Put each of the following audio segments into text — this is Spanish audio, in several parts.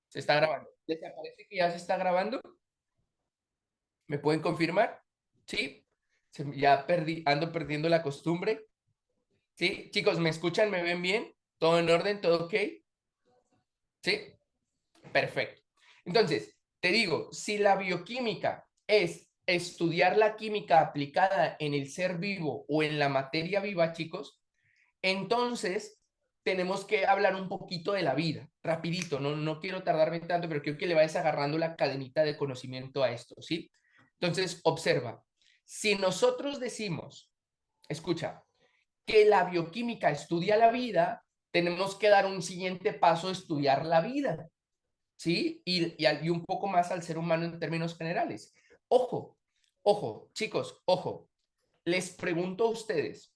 Se está grabando. ¿Les parece que ya se está grabando? ¿Me pueden confirmar? ¿Sí? Ya ando perdiendo la costumbre. ¿Sí? Chicos, ¿me escuchan? ¿Me ven bien? ¿Todo en orden? ¿Todo ok? ¿Sí? Perfecto. Entonces, te digo, si la bioquímica es estudiar la química aplicada en el ser vivo o en la materia viva, chicos, entonces tenemos que hablar un poquito de la vida, rapidito, no quiero tardarme tanto, pero quiero que le vayas agarrando la cadenita de conocimiento a esto, ¿sí? Entonces, observa, si nosotros decimos, escucha, que la bioquímica estudia la vida, tenemos que dar un siguiente paso, estudiar la vida, ¿sí? Y un poco más al ser humano en términos generales. Ojo, ojo, chicos, ojo, les pregunto a ustedes,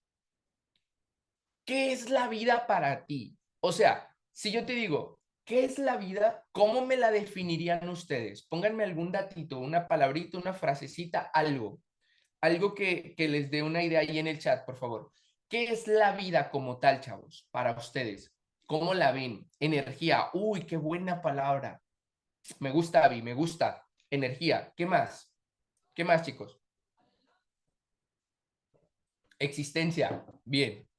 ¿qué es la vida para ti? O sea, si yo te digo, ¿qué es la vida? ¿Cómo me la definirían ustedes? Pónganme algún datito, una palabrita, una frasecita, algo que les dé una idea ahí en el chat, por favor. ¿Qué es la vida como tal, chavos, para ustedes? ¿Cómo la ven? Energía. Uy, qué buena palabra. Me gusta, Abby, me gusta. Energía. ¿Qué más? ¿Qué más, chicos? Existencia. Bien.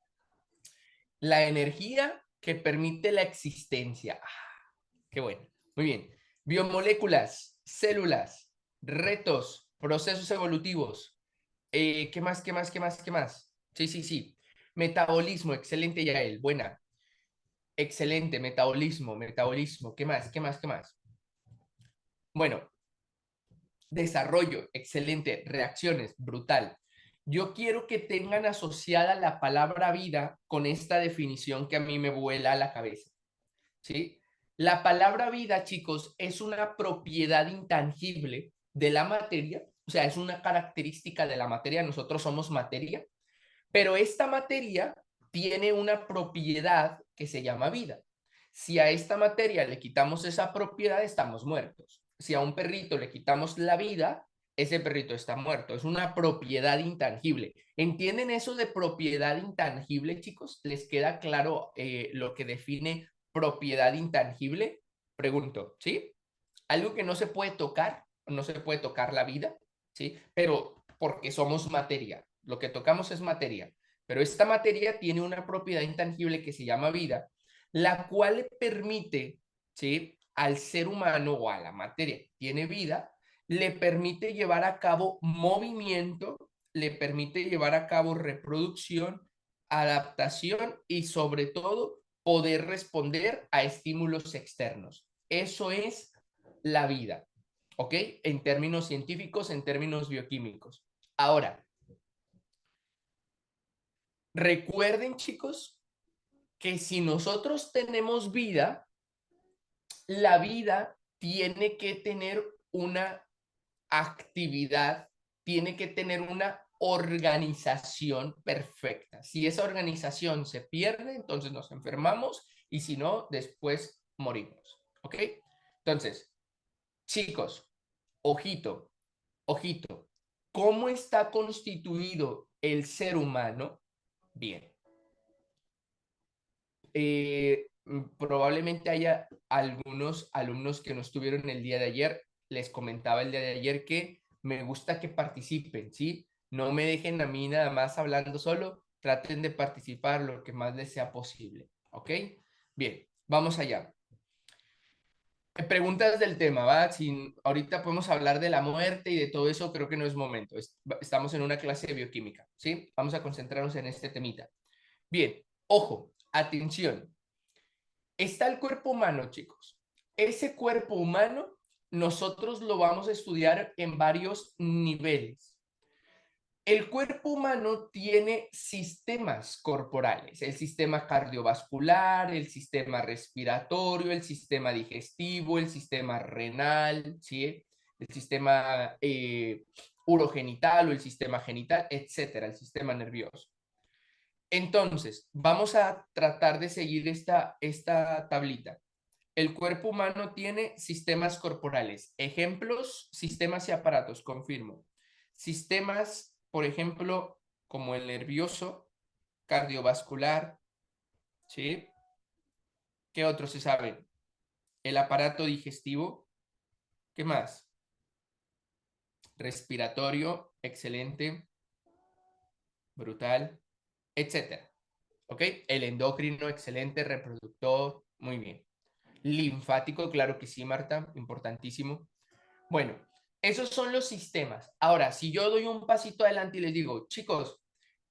La energía que permite la existencia. Qué bueno. Muy bien. Biomoléculas, células, retos, procesos evolutivos. ¿Qué más, qué más, qué más, qué más? Sí, sí, sí. Metabolismo, excelente, Yael. Buena. Excelente, metabolismo, metabolismo. ¿Qué más, qué más, qué más? Bueno, desarrollo, excelente. Reacciones, brutal. Yo quiero que tengan asociada la palabra vida con esta definición que a mí me vuela a la cabeza. ¿Sí? La palabra vida, chicos, es una propiedad intangible de la materia, o sea, es una característica de la materia, nosotros somos materia, pero esta materia tiene una propiedad que se llama vida. Si a esta materia le quitamos esa propiedad, estamos muertos. Si a un perrito le quitamos la vida, ese perrito está muerto. Es una propiedad intangible. ¿Entienden eso de propiedad intangible, chicos? ¿Les queda claro lo que define propiedad intangible? Pregunto, ¿sí? Algo que no se puede tocar, no se puede tocar la vida, ¿sí? Pero porque somos materia, lo que tocamos es materia, pero esta materia tiene una propiedad intangible que se llama vida, la cual le permite, ¿sí? Al ser humano o a la materia que tiene vida, le permite llevar a cabo movimiento, le permite llevar a cabo reproducción, adaptación y sobre todo poder responder a estímulos externos. Eso es la vida, ¿ok? En términos científicos, en términos bioquímicos. Ahora, recuerden, chicos, que si nosotros tenemos vida, la vida tiene que tener una actividad, tiene que tener una organización perfecta. Si esa organización se pierde, entonces nos enfermamos y si no, después morimos. ¿Ok? Entonces, chicos, ojito, ojito, ¿cómo está constituido el ser humano? Bien. Probablemente haya algunos alumnos que no estuvieron el día de ayer. Les comentaba el día de ayer que me gusta que participen, ¿sí? No me dejen a mí nada más hablando solo, traten de participar lo que más les sea posible, ¿ok? Bien, vamos allá. Preguntas del tema, ¿va? Si ahorita podemos hablar de la muerte y de todo eso, creo que no es momento. Estamos en una clase de bioquímica, ¿sí? Vamos a concentrarnos en este temita. Bien, ojo, atención. Está el cuerpo humano, chicos. Ese cuerpo humano nosotros lo vamos a estudiar en varios niveles. El cuerpo humano tiene sistemas corporales, el sistema cardiovascular, el sistema respiratorio, el sistema digestivo, el sistema renal, ¿sí? El sistema urogenital o el sistema genital, etcétera, el sistema nervioso. Entonces, vamos a tratar de seguir esta tablita. El cuerpo humano tiene sistemas corporales. Ejemplos, sistemas y aparatos, confirmo. Sistemas, por ejemplo, como el nervioso, cardiovascular, ¿sí? ¿Qué otros se saben? el aparato digestivo, ¿qué más? Respiratorio, excelente, brutal, etcétera. ¿Ok? El endocrino, excelente, reproductor, muy bien. Linfático, claro que sí, Marta, importantísimo. Bueno, esos son los sistemas. Ahora, si yo doy un pasito adelante y les digo, chicos,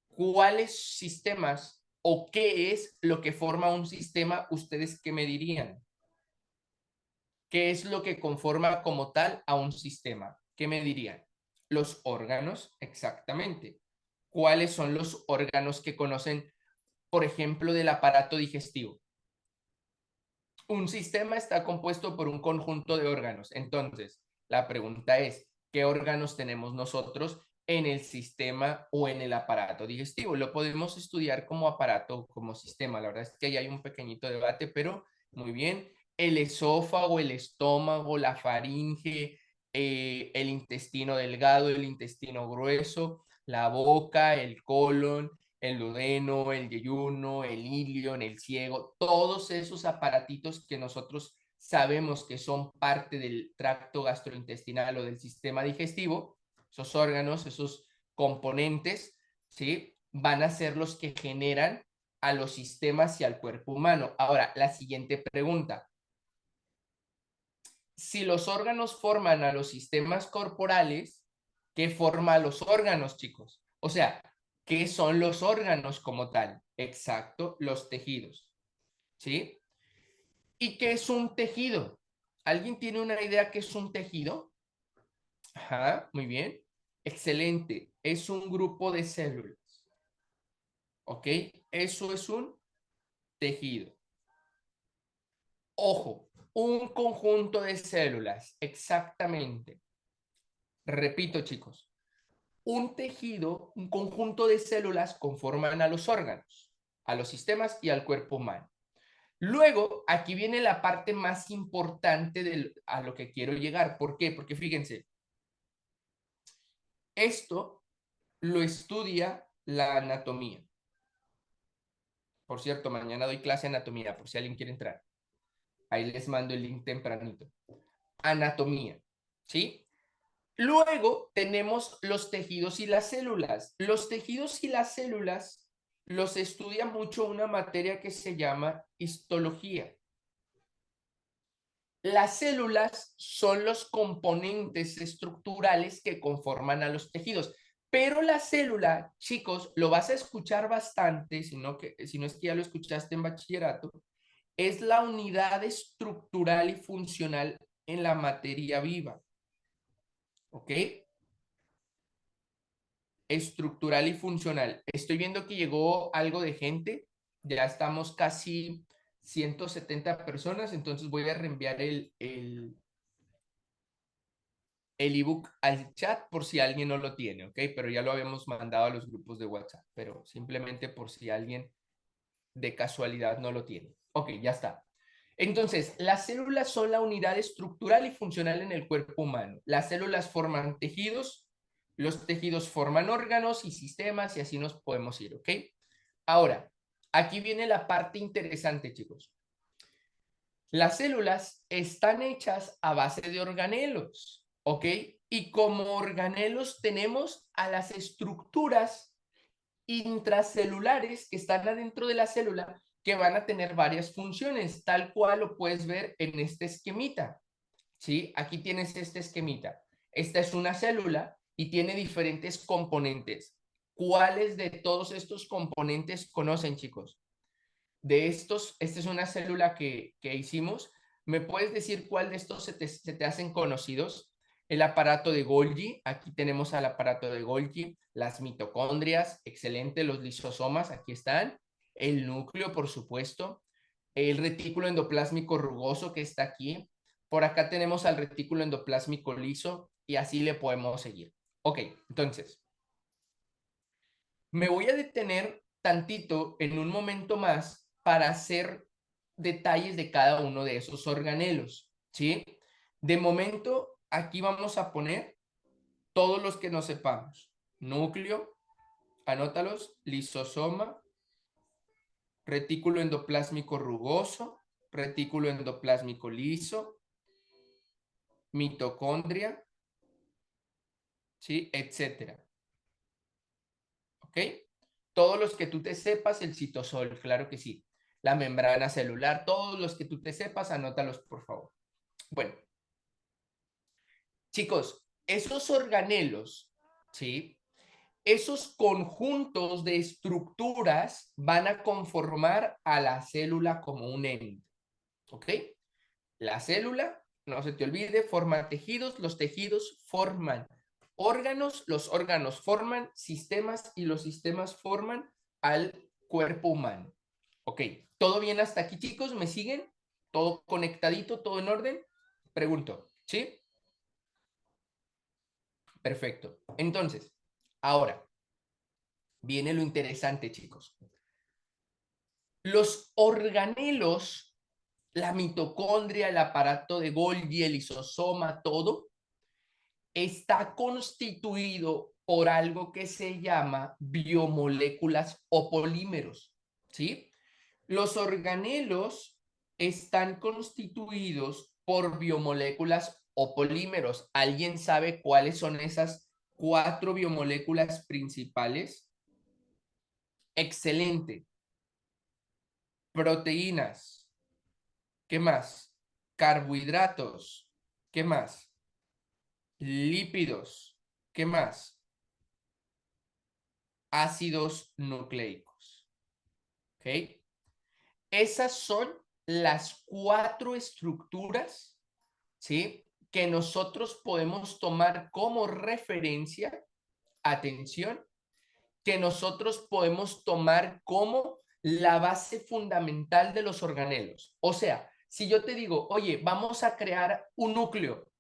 ¿cuáles sistemas o qué es lo que forma un sistema? ¿Ustedes qué me dirían? ¿Qué es lo que conforma como tal a un sistema? ¿Qué me dirían? Los órganos, exactamente. ¿Cuáles son los órganos que conocen, por ejemplo, del aparato digestivo? Un sistema está compuesto por un conjunto de órganos. Entonces, la pregunta es, ¿qué órganos tenemos nosotros en el sistema o en el aparato digestivo? Lo podemos estudiar como aparato, como sistema. La verdad es que ahí hay un pequeñito debate, pero muy bien. El esófago, el estómago, la faringe, el intestino delgado, el intestino grueso, la boca, el colon, el duodeno, el yeyuno, el ilion, el ciego, todos esos aparatitos que nosotros sabemos que son parte del tracto gastrointestinal o del sistema digestivo, esos órganos, esos componentes, ¿sí? Van a ser los que generan a los sistemas y al cuerpo humano. Ahora, la siguiente pregunta. Si los órganos forman a los sistemas corporales, ¿qué forma a los órganos, chicos? O sea, ¿qué son los órganos como tal? Exacto, los tejidos. ¿Sí? ¿Y qué es un tejido? ¿Alguien tiene una idea qué es un tejido? Ajá, muy bien. Excelente. Es un grupo de células. ¿Ok? Eso es un tejido. Ojo, un conjunto de células. Exactamente. Repito, chicos. Un tejido, un conjunto de células conforman a los órganos, a los sistemas y al cuerpo humano. Luego, aquí viene la parte más importante a lo que quiero llegar. ¿Por qué? Porque fíjense, esto lo estudia la anatomía. Por cierto, mañana doy clase de anatomía, por si alguien quiere entrar. Ahí les mando el link tempranito. Anatomía, ¿sí? Luego tenemos los tejidos y las células. Los tejidos y las células los estudia mucho una materia que se llama histología. Las células son los componentes estructurales que conforman a los tejidos. Pero la célula, chicos, lo vas a escuchar bastante, si no es que ya lo escuchaste en bachillerato, es la unidad estructural y funcional en la materia viva. ¿Ok? Estructural y funcional. Estoy viendo que llegó algo de gente, ya estamos casi 170 personas, entonces voy a reenviar el ebook al chat por si alguien no lo tiene, ¿ok? Pero ya lo habíamos mandado a los grupos de WhatsApp, pero simplemente por si alguien de casualidad no lo tiene. Ok, ya está. Entonces, las células son la unidad estructural y funcional en el cuerpo humano. Las células forman tejidos, los tejidos forman órganos y sistemas y así nos podemos ir, ¿ok? Ahora, aquí viene la parte interesante, chicos. Las células están hechas a base de organelos, ¿ok? Y como organelos tenemos a las estructuras intracelulares que están adentro de la célula que van a tener varias funciones, tal cual lo puedes ver en este esquemita, ¿sí? Aquí tienes este esquemita. Esta es una célula y tiene diferentes componentes. ¿Cuáles de todos estos componentes conocen, chicos? De estos, esta es una célula que hicimos. ¿Me puedes decir cuál de estos se te hacen conocidos? El aparato de Golgi, aquí tenemos al aparato de Golgi, las mitocondrias, excelente, los lisosomas, aquí están, el núcleo, por supuesto, el retículo endoplásmico rugoso que está aquí, por acá tenemos al retículo endoplásmico liso y así le podemos seguir. Ok, entonces, me voy a detener tantito en un momento más para hacer detalles de cada uno de esos organelos, ¿sí? De momento, aquí vamos a poner todos los que no sepamos. Núcleo, anótalos, lisosoma, retículo endoplásmico rugoso, retículo endoplásmico liso, mitocondria, ¿sí? Etcétera. ¿Ok? Todos los que tú te sepas, el citosol, claro que sí. La membrana celular, todos los que tú te sepas, anótalos, por favor. Bueno, chicos, esos organelos, ¿sí? Esos conjuntos de estructuras van a conformar a la célula como un ente, ¿ok? La célula, no se te olvide, forma tejidos, los tejidos forman órganos, los órganos forman sistemas y los sistemas forman al cuerpo humano. Ok, ¿todo bien hasta aquí, chicos? ¿Me siguen? ¿Todo conectadito, todo en orden? Pregunto, ¿sí? Perfecto. Entonces, ahora viene lo interesante, chicos. Los organelos, la mitocondria, el aparato de Golgi, el lisosoma, todo, está constituido por algo que se llama biomoléculas o polímeros, ¿sí? Los organelos están constituidos por biomoléculas o polímeros. ¿Alguien sabe cuáles son esas 4 biomoléculas principales? Excelente. Proteínas. ¿Qué más? Carbohidratos. ¿Qué más? Lípidos. ¿Qué más? Ácidos nucleicos. ¿Ok? Esas son las 4 estructuras, ¿sí? Que nosotros podemos tomar como referencia, atención, que nosotros podemos tomar como la base fundamental de los organelos. O sea, si yo te digo, oye, vamos a crear un núcleo,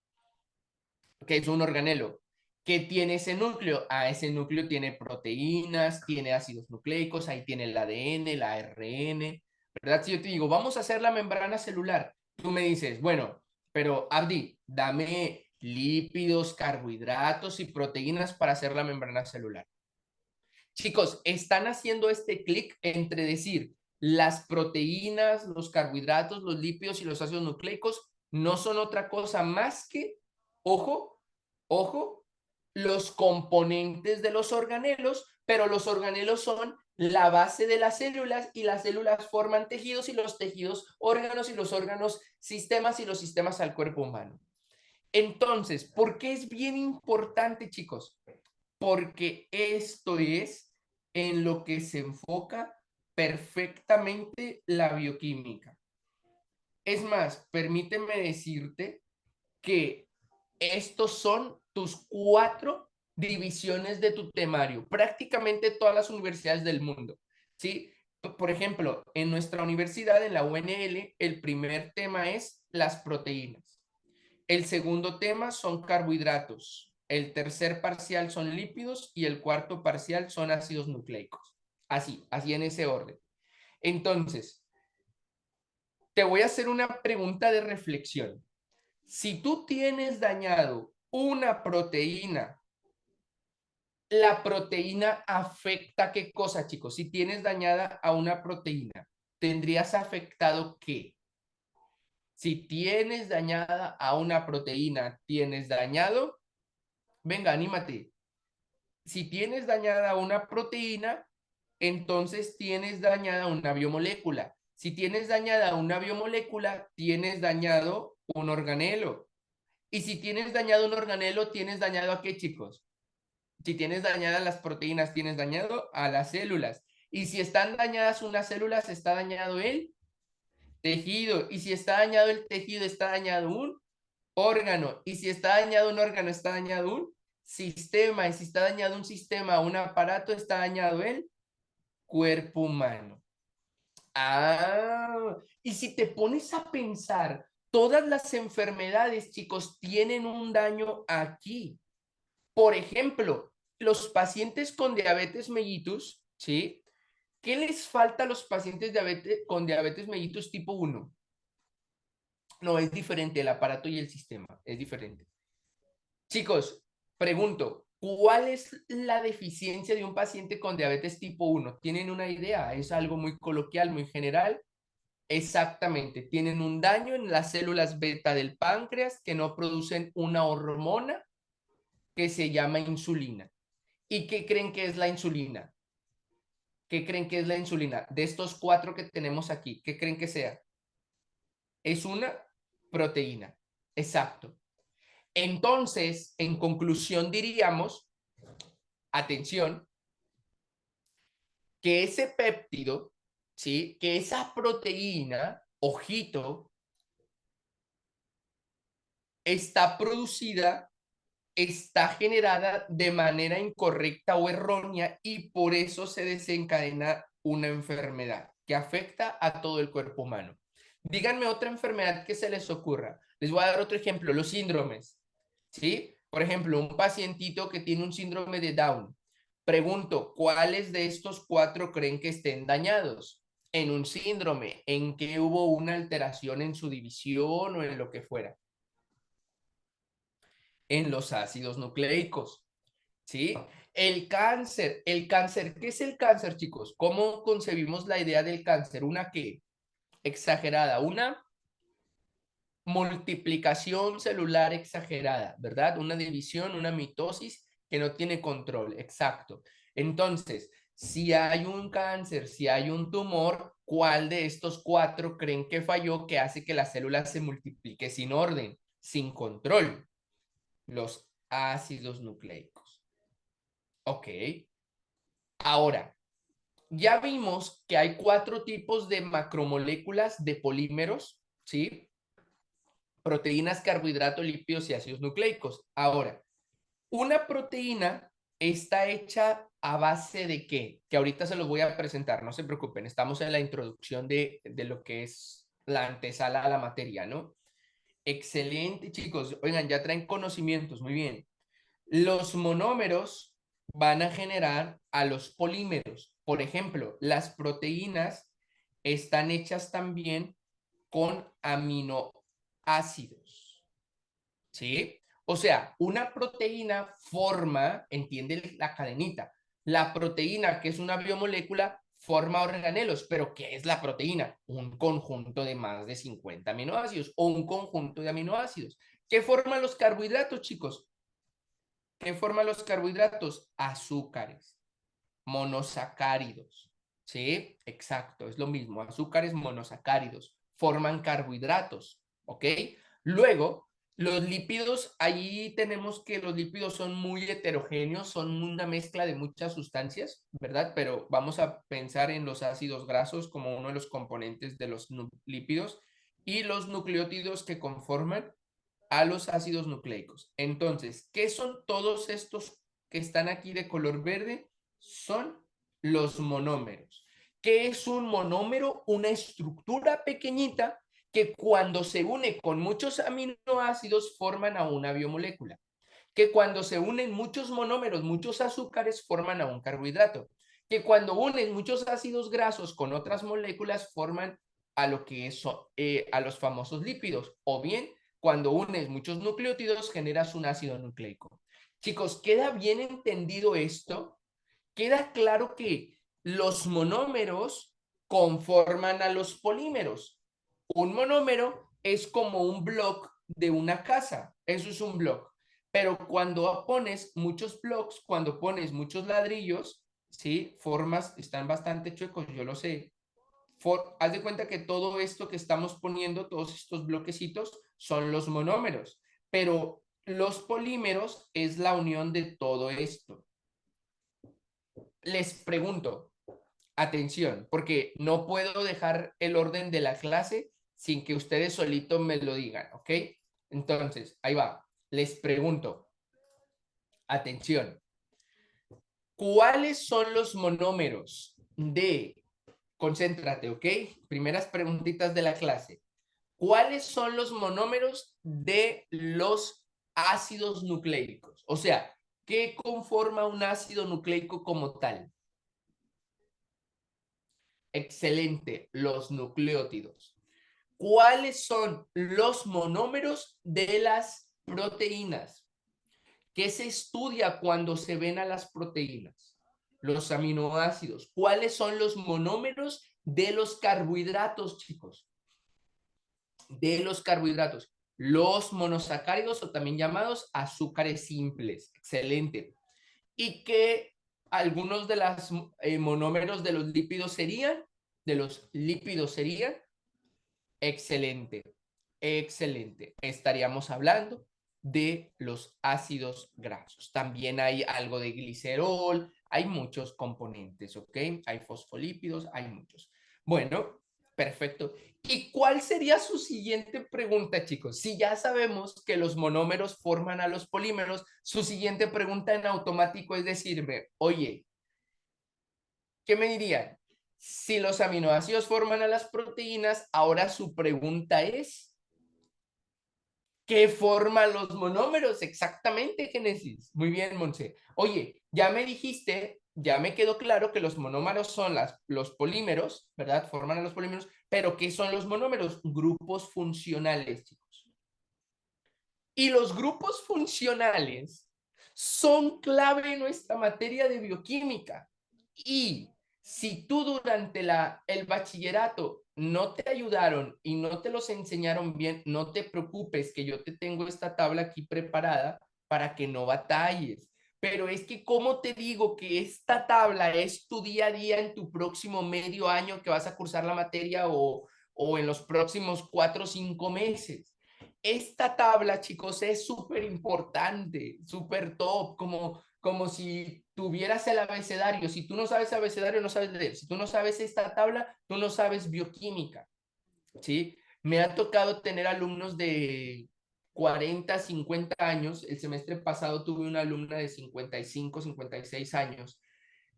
que es un organelo, ¿qué tiene ese núcleo? Ese núcleo tiene proteínas, tiene ácidos nucleicos, ahí tiene el ADN, el ARN, ¿verdad? Si yo te digo, vamos a hacer la membrana celular, tú me dices, bueno, pero Abdi, dame lípidos, carbohidratos y proteínas para hacer la membrana celular. Chicos, están haciendo este clic entre decir las proteínas, los carbohidratos, los lípidos y los ácidos nucleicos no son otra cosa más que, ojo, ojo, los componentes de los organelos, pero los organelos son la base de las células y las células forman tejidos y los tejidos órganos y los órganos sistemas y los sistemas al cuerpo humano. Entonces, ¿por qué es bien importante, chicos? Porque esto es en lo que se enfoca perfectamente la bioquímica. Es más, permíteme decirte que estos son tus 4 divisiones de tu temario, prácticamente todas las universidades del mundo, ¿sí? Por ejemplo, en nuestra universidad, en la UNL, el primer tema es las proteínas. El segundo tema son carbohidratos. El tercer parcial son lípidos y el cuarto parcial son ácidos nucleicos. Así en ese orden. Entonces, te voy a hacer una pregunta de reflexión. Si tú tienes dañado una proteína, la proteína afecta qué cosa, chicos? Si tienes dañada a una proteína, ¿tendrías afectado qué? Si tienes dañada a una proteína, ¿tienes dañado? Venga, anímate. Si tienes dañada una proteína, entonces tienes dañada una biomolécula. Si tienes dañada una biomolécula, tienes dañado un organelo. Y si tienes dañado un organelo, ¿tienes dañado a qué, chicos? Si tienes dañadas las proteínas, tienes dañado a las células. Y si están dañadas unas células, está dañado el tejido. Y si está dañado el tejido, está dañado un órgano. Y si está dañado un órgano, está dañado un sistema. Y si está dañado un sistema, un aparato, está dañado el cuerpo humano. Y si te pones a pensar, todas las enfermedades, chicos, tienen un daño aquí. Por ejemplo, los pacientes con diabetes mellitus, ¿sí? ¿Qué les falta a los pacientes con diabetes mellitus tipo 1? No, es diferente el aparato y el sistema, es diferente. Chicos, pregunto, ¿cuál es la deficiencia de un paciente con diabetes tipo 1? ¿Tienen una idea? ¿Es algo muy coloquial, muy general? Exactamente, tienen un daño en las células beta del páncreas que no producen una hormona que se llama insulina. ¿Y qué creen que es la insulina? ¿Qué creen que es la insulina? De estos cuatro que tenemos aquí, ¿qué creen que sea? Es una proteína. Exacto. Entonces, en conclusión diríamos, atención, que ese péptido, ¿sí? Que esa proteína, ojito, está producida, está generada de manera incorrecta o errónea y por eso se desencadena una enfermedad que afecta a todo el cuerpo humano. Díganme otra enfermedad que se les ocurra. Les voy a dar otro ejemplo, los síndromes, ¿sí? Por ejemplo, un pacientito que tiene un síndrome de Down. Pregunto, ¿cuáles de estos cuatro creen que estén dañados en un síndrome, en que hubo una alteración en su división o en lo que fuera? En los ácidos nucleicos, ¿sí? El cáncer, ¿qué es el cáncer, chicos? ¿Cómo concebimos la idea del cáncer? Una que exagerada, una multiplicación celular exagerada, ¿verdad? Una división, una mitosis que no tiene control, exacto. Entonces, si hay un cáncer, si hay un tumor, ¿cuál de estos cuatro creen que falló que hace que la célula se multiplique sin orden, sin control? Los ácidos nucleicos. Ok. Ahora, ya vimos que hay cuatro tipos de macromoléculas de polímeros, ¿sí? Proteínas, carbohidratos, lípidos y ácidos nucleicos. Ahora, una proteína está hecha a base de qué? Que ahorita se los voy a presentar, no se preocupen, estamos en la introducción de lo que es la antesala a la materia, ¿no? Excelente, chicos. Oigan, ya traen conocimientos, muy bien. Los monómeros van a generar a los polímeros. Por ejemplo, las proteínas están hechas también con aminoácidos, ¿sí? O sea, una proteína forma, entiende la cadenita, la proteína, que es una biomolécula, forma organelos, pero ¿qué es la proteína? Un conjunto de más de 50 aminoácidos o un conjunto de aminoácidos. ¿Qué forman los carbohidratos, chicos? ¿Qué forman los carbohidratos? Azúcares, monosacáridos. ¿Sí? Exacto, es lo mismo. Azúcares monosacáridos forman carbohidratos. ¿Ok? Luego, los lípidos, ahí tenemos que los lípidos son muy heterogéneos, son una mezcla de muchas sustancias, ¿verdad? Pero vamos a pensar en los ácidos grasos como uno de los componentes de los lípidos y los nucleótidos que conforman a los ácidos nucleicos. Entonces, ¿qué son todos estos que están aquí de color verde? Son los monómeros. ¿Qué es un monómero? Una estructura pequeñita que cuando se une con muchos aminoácidos forman a una biomolécula. Que cuando se unen muchos monómeros, muchos azúcares, forman a un carbohidrato. Que cuando unen muchos ácidos grasos con otras moléculas, forman a lo que es a los famosos lípidos. O bien, cuando unes muchos nucleótidos, generas un ácido nucleico. Chicos, ¿queda bien entendido esto? Queda claro que los monómeros conforman a los polímeros. Un monómero es como un bloque de una casa, eso es un bloque. Pero cuando pones muchos blocks, cuando pones muchos ladrillos, ¿sí? Formas, están bastante chuecos, yo lo sé. Haz de cuenta que todo esto que estamos poniendo, todos estos bloquecitos, son los monómeros. Pero los polímeros es la unión de todo esto. Les pregunto, atención, porque no puedo dejar el orden de la clase sin que ustedes solitos me lo digan, ¿ok? Entonces, ahí va. Les pregunto, atención, ¿cuáles son los monómeros concéntrate, ¿ok? Primeras preguntitas de la clase. ¿Cuáles son los monómeros de los ácidos nucleicos? O sea, ¿qué conforma un ácido nucleico como tal? Excelente, los nucleótidos. ¿Cuáles son los monómeros de las proteínas? ¿Qué se estudia cuando se ven a las proteínas? Los aminoácidos. ¿Cuáles son los monómeros de los carbohidratos, chicos. De los carbohidratos. Los monosacáridos o también llamados azúcares simples. Excelente. Y que algunos de los monómeros de los lípidos serían, excelente, excelente. Estaríamos hablando de los ácidos grasos. También hay algo de glicerol, hay muchos componentes, ¿ok? Hay fosfolípidos, hay muchos. Bueno, perfecto. ¿Y cuál sería su siguiente pregunta, chicos? Si ya sabemos que los monómeros forman a los polímeros, su siguiente pregunta en automático es decirme, oye, ¿qué me dirían? Si los aminoácidos forman a las proteínas, ahora su pregunta es, ¿qué forman los monómeros? Exactamente, Génesis. Muy bien, Monse. Oye, ya me dijiste, ya me quedó claro que los monómeros son los polímeros, ¿verdad? Forman a los polímeros, pero ¿qué son los monómeros? Grupos funcionales, chicos. Y los grupos funcionales son clave en nuestra materia de bioquímica. Y si tú durante el bachillerato no te ayudaron y no te los enseñaron bien, no te preocupes que yo te tengo esta tabla aquí preparada para que no batalles. Pero es que, ¿cómo te digo que esta tabla es tu día a día en tu próximo medio año que vas a cursar la materia o en los próximos 4 o 5 meses? Esta tabla, chicos, es súper importante, súper top, como si tuvieras el abecedario. Si tú no sabes abecedario, no sabes leer. Si tú no sabes esta tabla, tú no sabes bioquímica, ¿sí? Me ha tocado tener alumnos de 40, 50 años. El semestre pasado tuve una alumna de 55, 56 años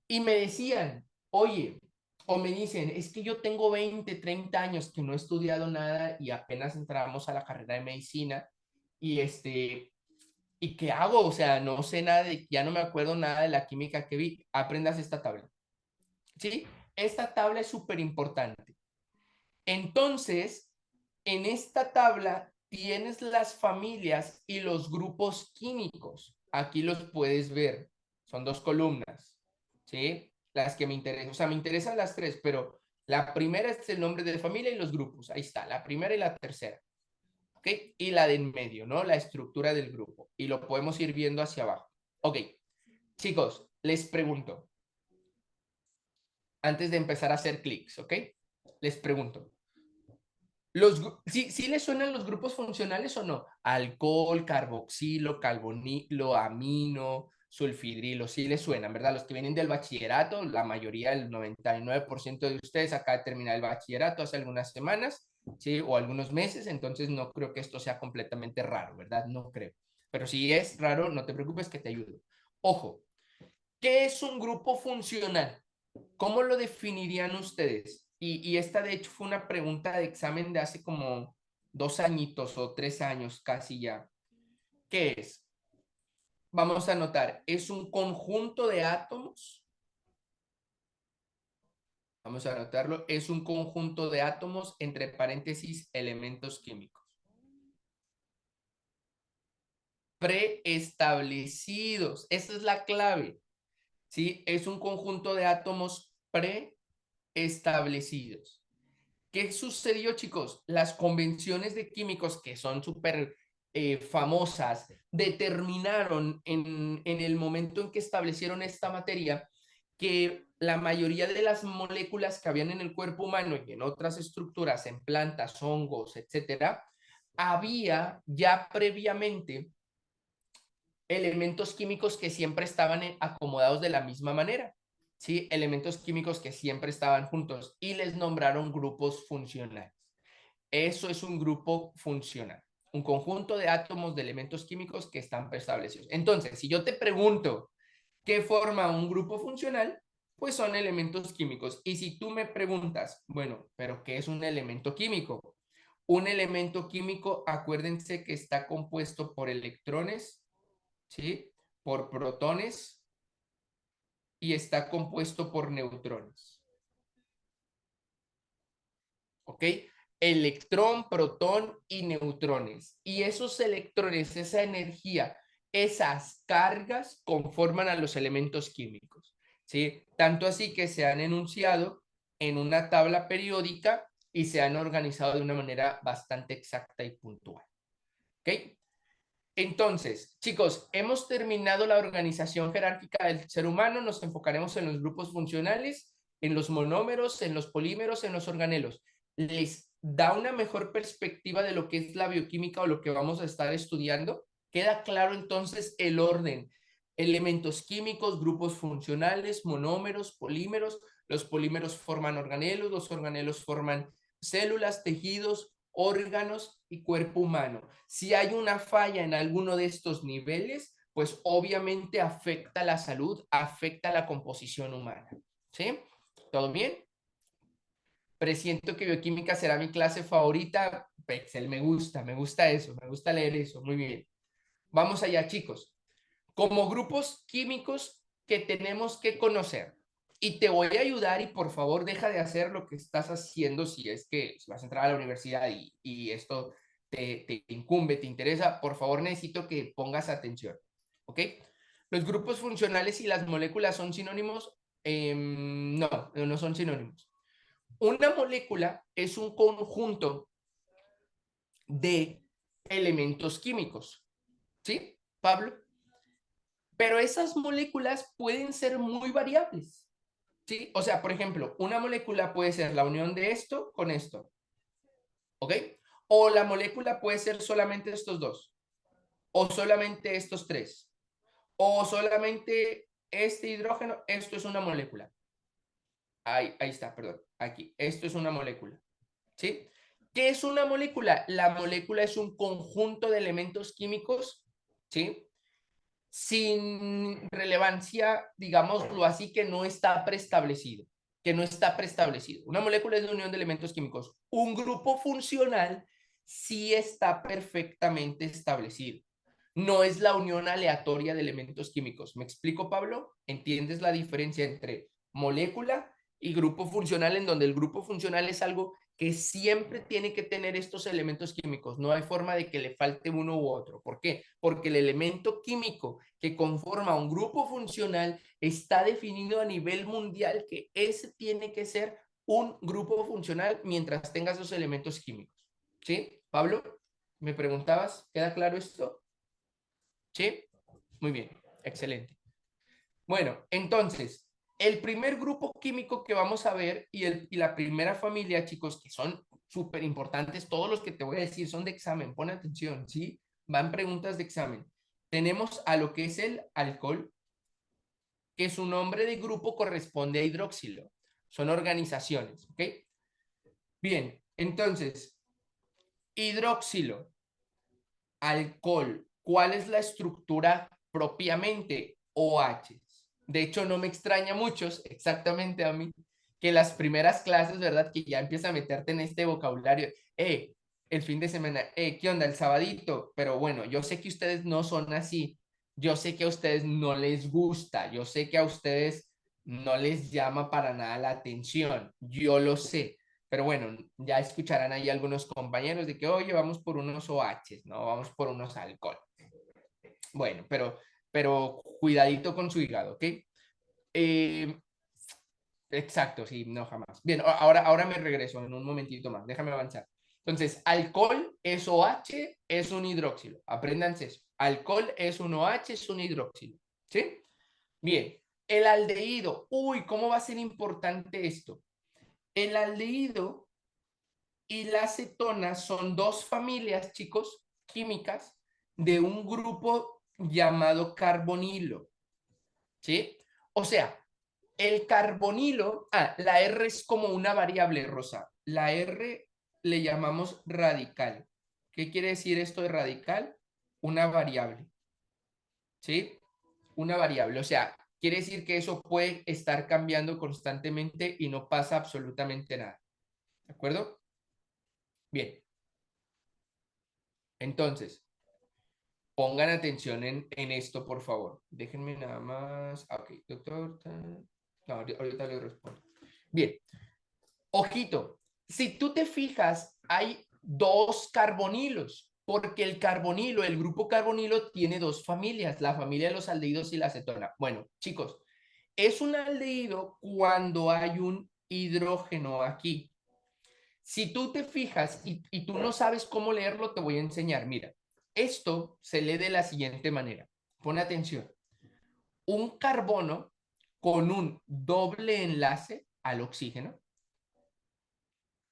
y me decían, oye, o me dicen, es que yo tengo 20, 30 años que no he estudiado nada y apenas entramos a la carrera de medicina y ¿y qué hago? O sea, no sé nada ya no me acuerdo nada de la química que vi. Aprendas esta tabla. ¿Sí? Esta tabla es súper importante. Entonces, en esta tabla tienes las familias y los grupos químicos. Aquí los puedes ver. Son 2 columnas. ¿Sí? Las que me interesan. O sea, me interesan las 3, pero la primera es el nombre de familia y los grupos. Ahí está, la primera y la tercera. ¿Ok? Y la de en medio, ¿no? La estructura del grupo. Y lo podemos ir viendo hacia abajo. Ok, chicos, les pregunto, antes de empezar a hacer clics, ¿ok? Les pregunto, ¿sí les suenan los grupos funcionales o no? Alcohol, carboxilo, carbonilo, amino, sulfidrilo, sí les suenan, ¿verdad? Los que vienen del bachillerato, la mayoría, el 99% de ustedes acá de terminar el bachillerato hace algunas semanas, ¿sí? O algunos meses, entonces no creo que esto sea completamente raro, ¿verdad? No creo. Pero si es raro, no te preocupes que te ayudo. Ojo, ¿qué es un grupo funcional? ¿Cómo lo definirían ustedes? Y esta de hecho fue una pregunta de examen de hace como 2 añitos o 3 años casi ya. ¿Qué es? Vamos a anotar, es un conjunto de átomos. Vamos a anotarlo, es un conjunto de átomos entre paréntesis elementos químicos. Preestablecidos, esa es la clave. ¿Sí? Es un conjunto de átomos preestablecidos. ¿Qué sucedió, chicos? Las convenciones de químicos, que son súper famosas, determinaron en el momento en que establecieron esta materia que la mayoría de las moléculas que habían en el cuerpo humano y en otras estructuras, en plantas, hongos, etcétera, había ya previamente elementos químicos que siempre estaban acomodados de la misma manera. ¿Sí? Elementos químicos que siempre estaban juntos y les nombraron grupos funcionales. Eso es un grupo funcional, un conjunto de átomos de elementos químicos que están preestablecidos. Entonces, si yo te pregunto qué forma un grupo funcional, pues son elementos químicos. Y si tú me preguntas, bueno, pero ¿qué es un elemento químico? Un elemento químico, acuérdense que está compuesto por electrones, ¿sí? Por protones y está compuesto por neutrones. ¿Ok? Electrón, protón y neutrones. Y esos electrones, esa energía, esas cargas conforman a los elementos químicos. ¿Sí? Tanto así que se han enunciado en una tabla periódica y se han organizado de una manera bastante exacta y puntual. ¿Ok? Entonces, chicos, hemos terminado la organización jerárquica del ser humano, nos enfocaremos en los grupos funcionales, en los monómeros, en los polímeros, en los organelos. ¿Les da una mejor perspectiva de lo que es la bioquímica o lo que vamos a estar estudiando? ¿Queda claro entonces el orden? Elementos químicos, grupos funcionales, monómeros, polímeros. Los polímeros forman organelos, los organelos forman células, tejidos, órganos y cuerpo humano. Si hay una falla en alguno de estos niveles, pues obviamente afecta la salud, afecta la composición humana. ¿Sí? ¿Todo bien? Presiento que bioquímica será mi clase favorita. Excel, me gusta eso, me gusta leer eso. Muy bien. Vamos allá, chicos. Como grupos químicos que tenemos que conocer. Y te voy a ayudar y por favor deja de hacer lo que estás haciendo si es que si vas a entrar a la universidad y esto te incumbe, te interesa, por favor necesito que pongas atención. ¿Ok? Los grupos funcionales y las moléculas son sinónimos. No, no son sinónimos. Una molécula es un conjunto de elementos químicos. ¿Sí, Pablo? Pero esas moléculas pueden ser muy variables. ¿Sí? O sea, por ejemplo, una molécula puede ser la unión de esto con esto. ¿Ok? O la molécula puede ser solamente estos dos. O solamente estos tres. O solamente este hidrógeno. Esto es una molécula. Ahí está, perdón. Aquí. Esto es una molécula. ¿Sí? ¿Qué es una molécula? La molécula es un conjunto de elementos químicos, ¿sí? Sin relevancia, digámoslo así, que no está preestablecido, que no está preestablecido. Una molécula es la unión de elementos químicos. Un grupo funcional sí está perfectamente establecido. No es la unión aleatoria de elementos químicos. ¿Me explico, Pablo? ¿Entiendes la diferencia entre molécula y grupo funcional, en donde el grupo funcional es algo que siempre tiene que tener estos elementos químicos? No hay forma de que le falte uno u otro. ¿Por qué? Porque el elemento químico que conforma un grupo funcional está definido a nivel mundial que ese tiene que ser un grupo funcional mientras tenga esos elementos químicos. ¿Sí? Pablo, ¿me preguntabas? ¿Queda claro esto? ¿Sí? Muy bien, excelente. Bueno, entonces, el primer grupo químico que vamos a ver y la primera familia, chicos, que son súper importantes, todos los que te voy a decir son de examen, pon atención, ¿sí? Van preguntas de examen. Tenemos a lo que es el alcohol, que su nombre de grupo corresponde a hidroxilo. Son organizaciones, ¿ok? Bien, entonces, hidroxilo, alcohol, ¿cuál es la estructura propiamente? OH. De hecho, no me extraña muchos, exactamente a mí, que las primeras clases, ¿verdad? Que ya empieza a meterte en este vocabulario. El fin de semana, ¿qué onda? El sabadito. Pero bueno, yo sé que ustedes no son así. Yo sé que a ustedes no les gusta. Yo sé que a ustedes no les llama para nada la atención. Yo lo sé. Pero bueno, ya escucharán ahí algunos compañeros de que, oye, vamos por unos OHs, ¿no? Vamos por unos alcohol. Bueno, pero cuidadito con su hígado, ¿ok? Eh, exacto, sí, no, jamás. Bien, ahora me regreso en un momentito más, déjame avanzar. Entonces, alcohol es OH, es un hidróxilo. Apréndanse eso. Alcohol es un OH, es un hidróxilo. ¿Sí? Bien, el aldehído. Uy, ¿cómo va a ser importante esto? El aldehído y la acetona son dos familias, chicos, químicas de un grupo llamado carbonilo. ¿Sí? O sea, el carbonilo, la R es como una variable, Rosa. La R le llamamos radical. ¿Qué quiere decir esto de radical? Una variable. ¿Sí? Una variable. O sea, quiere decir que eso puede estar cambiando constantemente y no pasa absolutamente nada. ¿De acuerdo? Bien. Entonces, pongan atención en esto, por favor. Déjenme nada más. Ok, doctor. No, ahorita le respondo. Bien. Ojito, si tú te fijas, hay dos carbonilos, porque el carbonilo, el grupo carbonilo tiene dos familias, la familia de los aldehídos y la acetona. Bueno, chicos, es un aldehído cuando hay un hidrógeno aquí. Si tú te fijas y tú no sabes cómo leerlo, te voy a enseñar. Mira, esto se lee de la siguiente manera. Pon atención. Un carbono con un doble enlace al oxígeno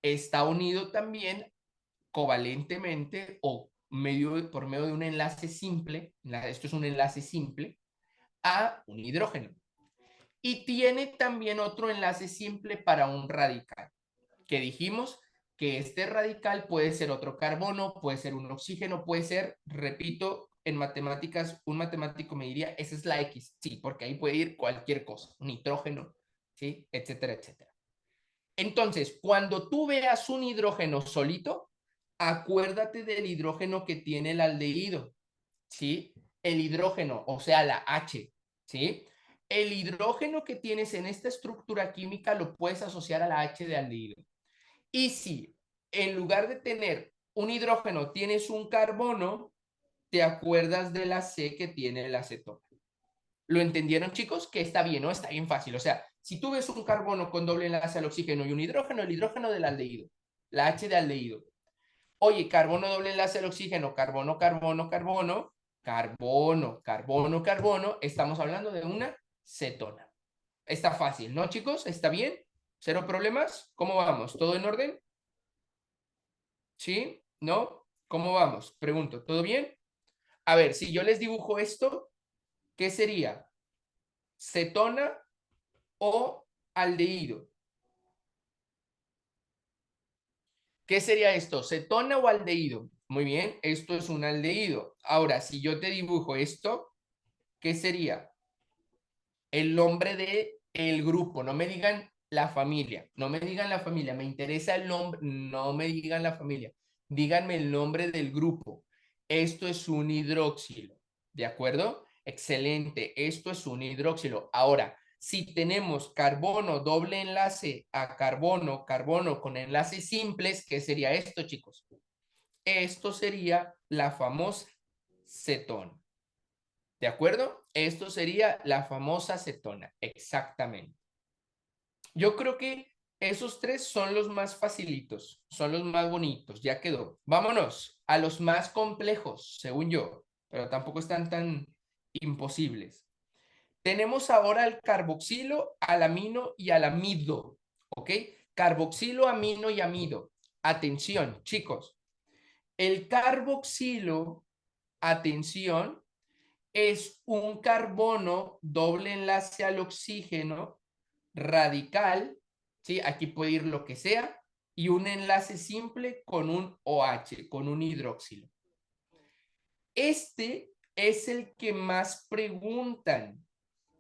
está unido también covalentemente o por medio de un enlace simple, esto es un enlace simple, a un hidrógeno. Y tiene también otro enlace simple para un radical, que dijimos que este radical puede ser otro carbono, puede ser un oxígeno, puede ser, repito, en matemáticas, un matemático me diría, esa es la X, sí, porque ahí puede ir cualquier cosa, un nitrógeno, ¿sí? Etcétera, etcétera. Entonces, cuando tú veas un hidrógeno solito, acuérdate del hidrógeno que tiene el aldehído, ¿sí? El hidrógeno, o sea, la H, ¿sí? El hidrógeno que tienes en esta estructura química lo puedes asociar a la H de aldehído. Y si en lugar de tener un hidrógeno tienes un carbono, te acuerdas de la C que tiene el acetona. ¿Lo entendieron, chicos? Que está bien, ¿no? Está bien fácil. O sea, si tú ves un carbono con doble enlace al oxígeno y un hidrógeno, el hidrógeno del aldehído, la H de aldehído. Oye, carbono doble enlace al oxígeno, carbono, carbono, carbono, carbono, carbono, carbono. Estamos hablando de una cetona. Está fácil, ¿no, chicos? ¿Está bien? ¿Cero problemas? ¿Cómo vamos? ¿Todo en orden? ¿Sí? ¿No? ¿Cómo vamos? Pregunto, ¿todo bien? A ver, si yo les dibujo esto, ¿qué sería? ¿Cetona o aldehído? ¿Qué sería esto? ¿Cetona o aldehído? Muy bien, esto es un aldehído. Ahora, si yo te dibujo esto, ¿qué sería? El nombre de el grupo. No me digan la familia. No me digan la familia. Me interesa el nombre. No me digan la familia. Díganme el nombre del grupo. Esto es un hidróxilo. ¿De acuerdo? Excelente. Esto es un hidróxilo. Ahora, si tenemos carbono doble enlace a carbono, carbono con enlaces simples, ¿qué sería esto, chicos? Esto sería la famosa cetona. ¿De acuerdo? Esto sería la famosa cetona, exactamente. Yo creo que esos tres son los más facilitos, son los más bonitos, ya quedó. Vámonos a los más complejos, según yo, pero tampoco están tan imposibles. Tenemos ahora el carboxilo, alamino y alamido, ¿ok? Carboxilo, amino y amido. Atención, chicos. El carboxilo, atención, es un carbono doble enlace al oxígeno radical, ¿sí? Aquí puede ir lo que sea, y un enlace simple con un OH, con un hidróxilo. Este es el que más preguntan,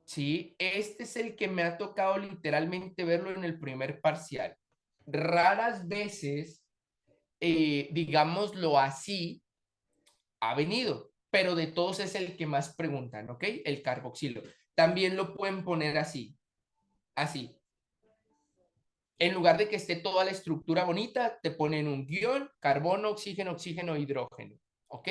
¿sí? Este es el que me ha tocado literalmente verlo en el primer parcial. Raras veces, digámoslo así, ha venido, pero de todos es el que más preguntan, ¿ok? El carboxilo. También lo pueden poner así, así. En lugar de que esté toda la estructura bonita, te ponen un guión, carbono, oxígeno, oxígeno, hidrógeno, ¿ok?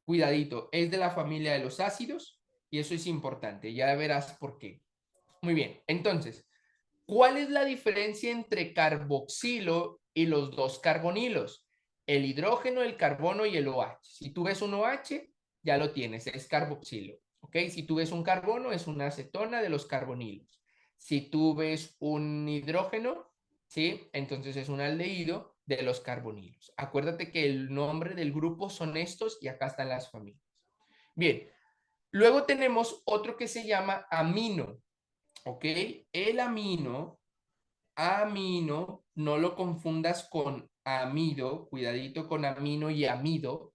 Cuidadito, es de la familia de los ácidos y eso es importante, ya verás por qué. Muy bien, entonces, ¿cuál es la diferencia entre carboxilo y los dos carbonilos? El hidrógeno, el carbono y el OH. Si tú ves un OH, ya lo tienes, es carboxilo. ¿Ok? Si tú ves un carbono, es una acetona de los carbonilos. Si tú ves un hidrógeno, ¿sí? Entonces es un aldehído de los carbonilos. Acuérdate que el nombre del grupo son estos y acá están las familias. Bien, luego tenemos otro que se llama amino. ¿Ok? El amino, no lo confundas con amido, cuidadito con amino y amido,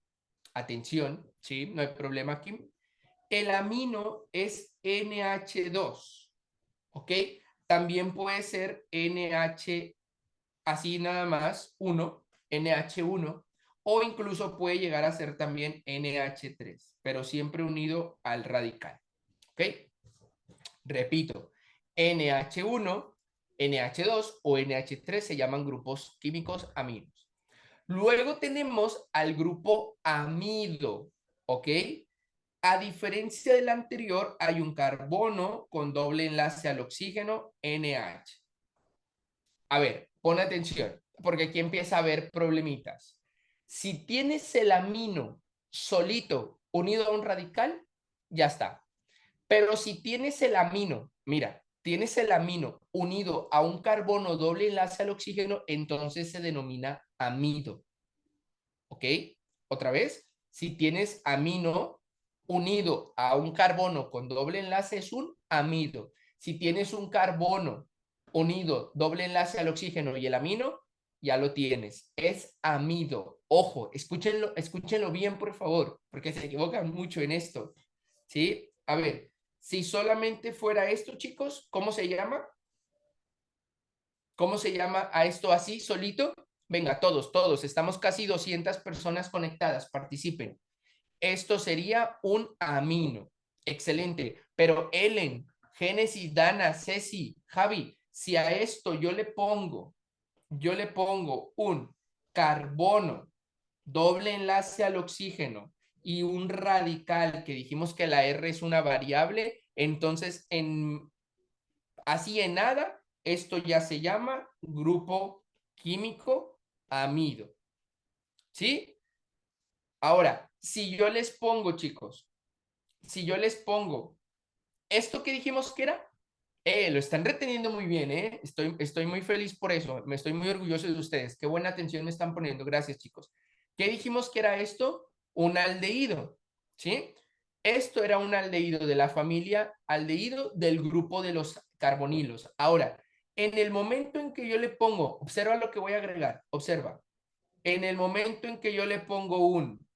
atención, ¿sí? No hay problema aquí. El amino es NH2, ¿ok? También puede ser NH, así nada más, 1, NH1, o incluso puede llegar a ser también NH3, pero siempre unido al radical, ¿ok? Repito, NH1, NH2 o NH3 se llaman grupos químicos aminos. Luego tenemos al grupo amido, ¿ok? A diferencia del anterior, hay un carbono con doble enlace al oxígeno, NH. A ver, pon atención, porque aquí empieza a haber problemitas. Si tienes el amino solito unido a un radical, ya está. Pero si tienes el amino, mira, tienes el amino unido a un carbono doble enlace al oxígeno, entonces se denomina amido. ¿Ok? Otra vez, si tienes amino unido a un carbono con doble enlace es un amido. Si tienes un carbono unido doble enlace al oxígeno y el amino, ya lo tienes. Es amido. Ojo, escúchenlo, escúchenlo bien, por favor, porque se equivocan mucho en esto. ¿Sí? A ver, si solamente fuera esto, chicos, ¿cómo se llama? ¿Cómo se llama a esto así, solito? Venga, todos, estamos casi 200 personas conectadas, participen. Esto sería un amino. Excelente. Pero Ellen, Génesis, Dana, Ceci, Javi, si a esto yo le pongo un carbono, doble enlace al oxígeno y un radical, que dijimos que la R es una variable, entonces así en nada, esto ya se llama grupo químico amido. ¿Sí? Ahora, si yo les pongo, chicos, si yo les pongo esto que dijimos que era, lo están reteniendo muy bien, ¿eh? Estoy muy feliz por eso, me estoy muy orgulloso de ustedes. Qué buena atención me están poniendo, gracias, chicos. ¿Qué dijimos que era esto? Un aldehído, ¿sí? Esto era un aldehído de la familia aldehído del grupo de los carbonilos. Ahora, en el momento en que yo le pongo, observa lo que voy a agregar, observa, en el momento en que yo le pongo un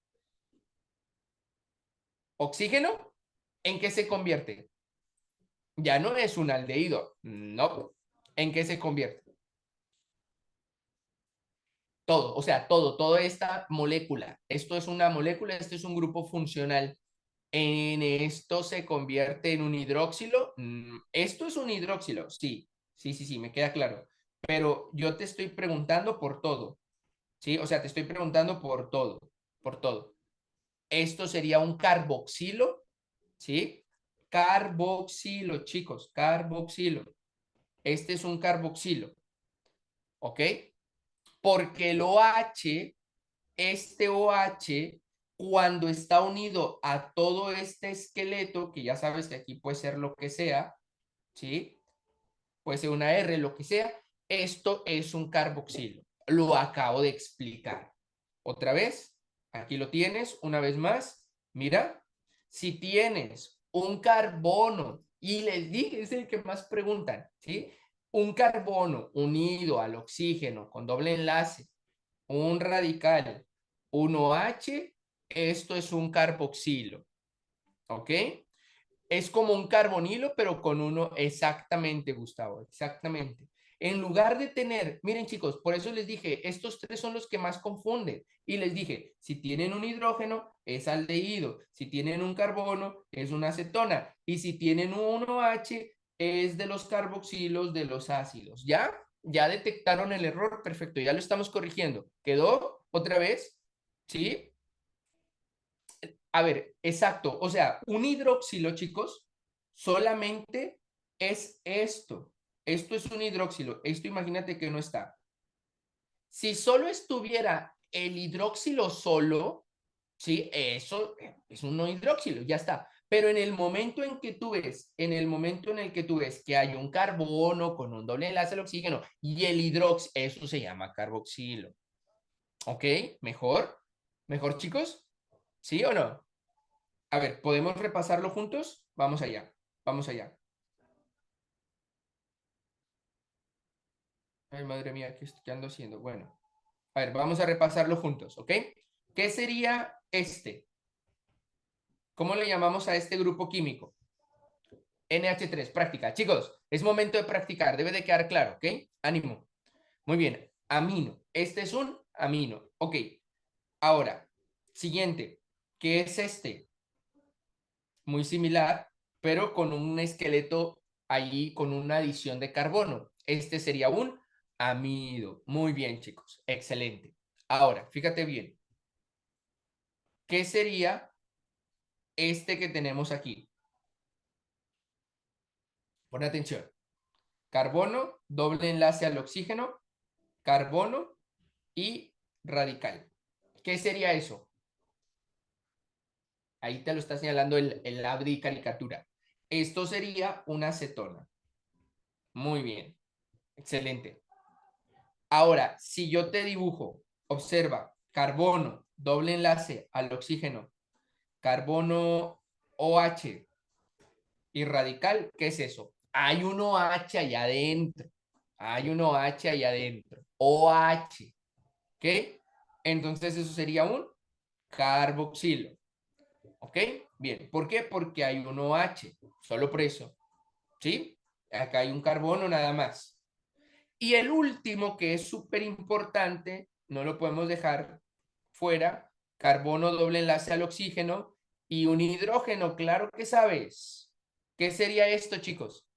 oxígeno, ¿en qué se convierte? Ya no es un aldehído, no. ¿En qué se convierte? Todo, o sea, toda esta molécula. Esto es una molécula, esto es un grupo funcional. En esto se convierte en un hidróxilo. Esto es un hidróxilo, sí, sí, me queda claro. Pero yo te estoy preguntando por todo, ¿sí? O sea, te estoy preguntando por todo, por todo. Esto sería un carboxilo, ¿sí? Carboxilo, chicos, carboxilo. Este es un carboxilo, ¿ok? Porque el OH, este OH, cuando está unido a todo este esqueleto, que ya sabes que aquí puede ser lo que sea, ¿sí? Puede ser una R, lo que sea, esto es un carboxilo. Lo acabo de explicar. Otra vez, aquí lo tienes, una vez más, mira, si tienes un carbono, y les dije, es el que más preguntan, ¿sí? Un carbono unido al oxígeno con doble enlace, un radical, un OH, esto es un carboxilo, ¿ok? Es como un carbonilo, pero con uno exactamente, Gustavo, exactamente. En lugar de tener, miren chicos, por eso les dije, estos tres son los que más confunden. Y les dije, si tienen un hidrógeno, es aldehído. Si tienen un carbono, es una acetona. Y si tienen un OH, es de los carboxilos de los ácidos. ¿Ya? Ya detectaron el error, perfecto, ya lo estamos corrigiendo. ¿Quedó otra vez? ¿Sí? A ver, exacto. O sea, un hidróxilo, chicos, solamente es esto. Esto es un hidróxilo. Esto imagínate que no está. Si solo estuviera el hidróxilo solo, sí, eso es un no hidróxilo, ya está. Pero en el momento en que tú ves, en el momento en el que tú ves que hay un carbono con un doble enlace al oxígeno y el hidróxido, eso se llama carboxilo. ¿Ok? ¿Mejor? ¿Mejor, chicos? ¿Sí o no? A ver, ¿podemos repasarlo juntos? Vamos allá, vamos allá. Ay, madre mía, ¿qué ando haciendo? Bueno, a ver, vamos a repasarlo juntos, ¿ok? ¿Qué sería este? ¿Cómo le llamamos a este grupo químico? NH3, práctica. Chicos, es momento de practicar, debe de quedar claro, ¿ok? Ánimo. Muy bien, amino. Este es un amino, ok. Ahora, siguiente, ¿qué es este? Muy similar, pero con un esqueleto allí con una adición de carbono. Este sería un amido. Muy bien, chicos. Excelente. Ahora, fíjate bien. ¿Qué sería este que tenemos aquí? Pon atención. carbono, doble enlace al oxígeno, carbono y radical. ¿Qué sería eso? Ahí te lo está señalando el Abdi caricatura. Esto sería una acetona. Muy bien, excelente. Ahora, si yo te dibujo, observa, carbono, doble enlace al oxígeno, carbono OH y radical, ¿qué es eso? Hay un OH allá adentro. Hay un OH allá adentro. OH. ¿Ok? Entonces eso sería un carboxilo. ¿Ok? Bien. ¿Por qué? Porque hay un OH. Solo por eso. ¿Sí? Acá hay un carbono nada más. Y el último, que es súper importante, no lo podemos dejar fuera, carbono doble enlace al oxígeno y un hidrógeno, claro que sabes. ¿Qué sería esto, chicos?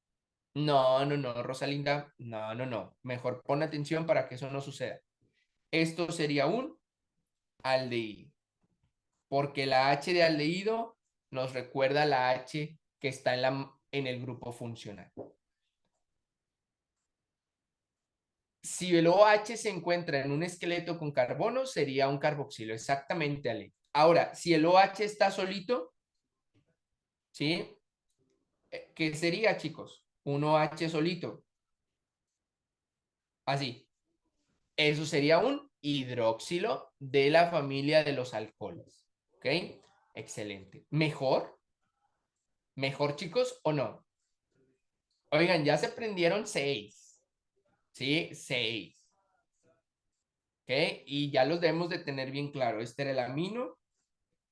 No, no, no, Rosalinda, no, no, no. Mejor pon atención para que eso no suceda. Esto sería un aldehído, porque la H de aldehído nos recuerda la H que está en el grupo funcional. Si el OH se encuentra en un esqueleto con carbono, sería un carboxilo, exactamente, Ale. Ahora, si el OH está solito, ¿sí? ¿Qué sería, chicos? Un OH solito. Así. Eso sería un hidróxilo de la familia de los alcoholes. ¿Ok? Excelente. ¿Mejor? ¿Mejor, chicos, o no? Oigan, ya se prendieron 6. ¿Sí? 6. ¿Ok? Y ya los debemos de tener bien claro. Este era el amino,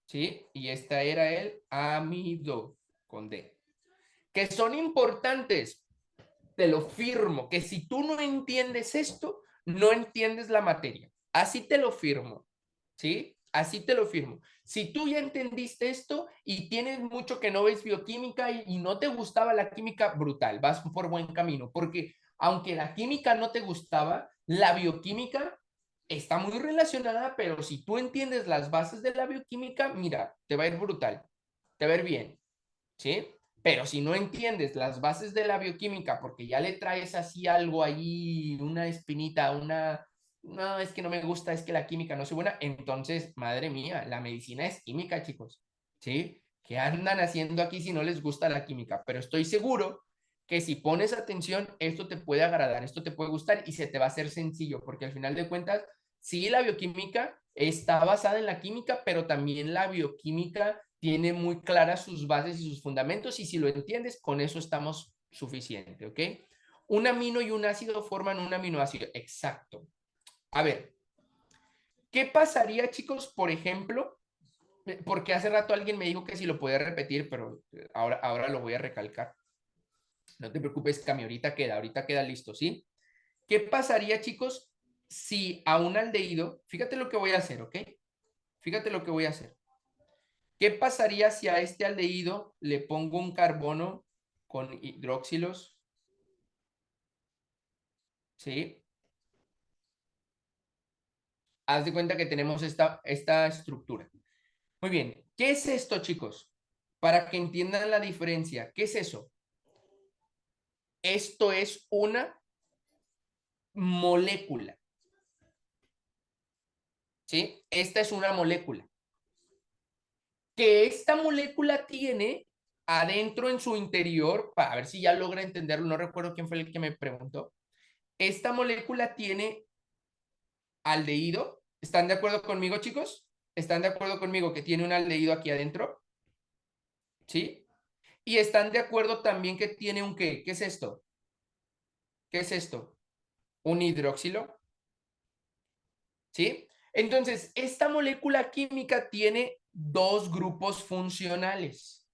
¿sí? Y esta era el amido, con D. Que son importantes, te lo firmo, que si tú no entiendes esto, no entiendes la materia. Así te lo firmo, ¿sí? Así te lo firmo. Si tú ya entendiste esto y tienes mucho que no ves bioquímica y no te gustaba la química, brutal, vas por buen camino, porque aunque la química no te gustaba, la bioquímica está muy relacionada, pero si tú entiendes las bases de la bioquímica, mira, te va a ir brutal, te va a ir bien, ¿sí? Pero si no entiendes las bases de la bioquímica porque ya le traes así algo ahí, una espinita, no, es que no me gusta, es que la química no es buena, entonces, madre mía, la medicina es química, chicos, ¿sí? ¿Qué andan haciendo aquí si no les gusta la química? Pero estoy seguro que si pones atención, esto te puede agradar, esto te puede gustar y se te va a hacer sencillo, porque al final de cuentas, sí, la bioquímica está basada en la química, pero también la bioquímica tiene muy claras sus bases y sus fundamentos y si lo entiendes, con eso estamos suficiente, ¿ok? Un amino y un ácido forman un aminoácido, exacto. A ver, ¿qué pasaría, chicos, por ejemplo? Porque hace rato alguien me dijo que si lo podía repetir, pero ahora lo voy a recalcar. No te preocupes, Cami, ahorita queda listo, ¿sí? ¿Qué pasaría, chicos, si a un aldehído, fíjate lo que voy a hacer, ¿ok? Fíjate lo que voy a hacer. ¿Qué pasaría si a este aldehído le pongo un carbono con hidróxilos? ¿Sí? Haz de cuenta que tenemos esta estructura. Muy bien. ¿Qué es esto, chicos? Para que entiendan la diferencia. ¿Qué es eso? Esto es una molécula. ¿Sí? Esta es una molécula. Que esta molécula tiene adentro en su interior, para ver si ya logra entenderlo, no recuerdo quién fue el que me preguntó. Esta molécula tiene aldehído. ¿Están de acuerdo conmigo, chicos? ¿Están de acuerdo conmigo que tiene un aldehído aquí adentro? ¿Sí? Y están de acuerdo también que tiene un ¿qué? ¿Qué es esto? ¿Qué es esto? Un hidróxilo. ¿Sí? Entonces, esta molécula química tiene dos grupos funcionales.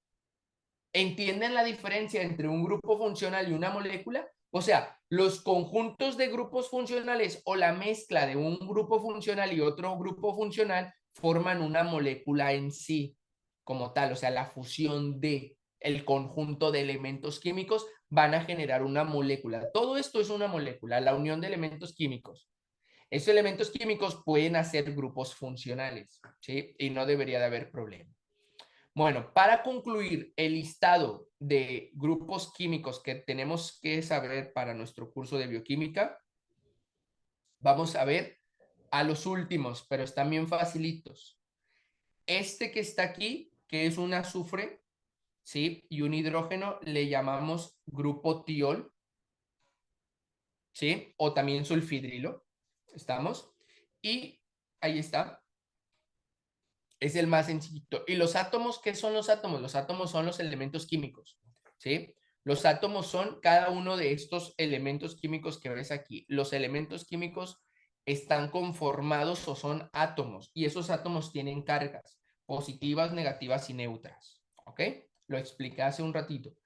¿Entienden la diferencia entre un grupo funcional y una molécula? O sea, los conjuntos de grupos funcionales o la mezcla de un grupo funcional y otro grupo funcional forman una molécula en sí, como tal. O sea, la fusión de el conjunto de elementos químicos van a generar una molécula. Todo esto es una molécula, la unión de elementos químicos. Esos elementos químicos pueden hacer grupos funcionales, ¿sí? Y no debería de haber problema. Bueno, para concluir el listado de grupos químicos que tenemos que saber para nuestro curso de bioquímica, vamos a ver a los últimos, pero están bien facilitos. Este que está aquí, que es un azufre, ¿sí? Y un hidrógeno, le llamamos grupo tiol, ¿sí? O también sulfidrilo, ¿estamos? Y ahí está, es el más sencillito. ¿Y los átomos qué son los átomos? Los átomos son los elementos químicos, ¿sí? Los átomos son cada uno de estos elementos químicos que ves aquí. Los elementos químicos están conformados o son átomos y esos átomos tienen cargas positivas, negativas y neutras, ¿ok? Lo expliqué hace un ratito.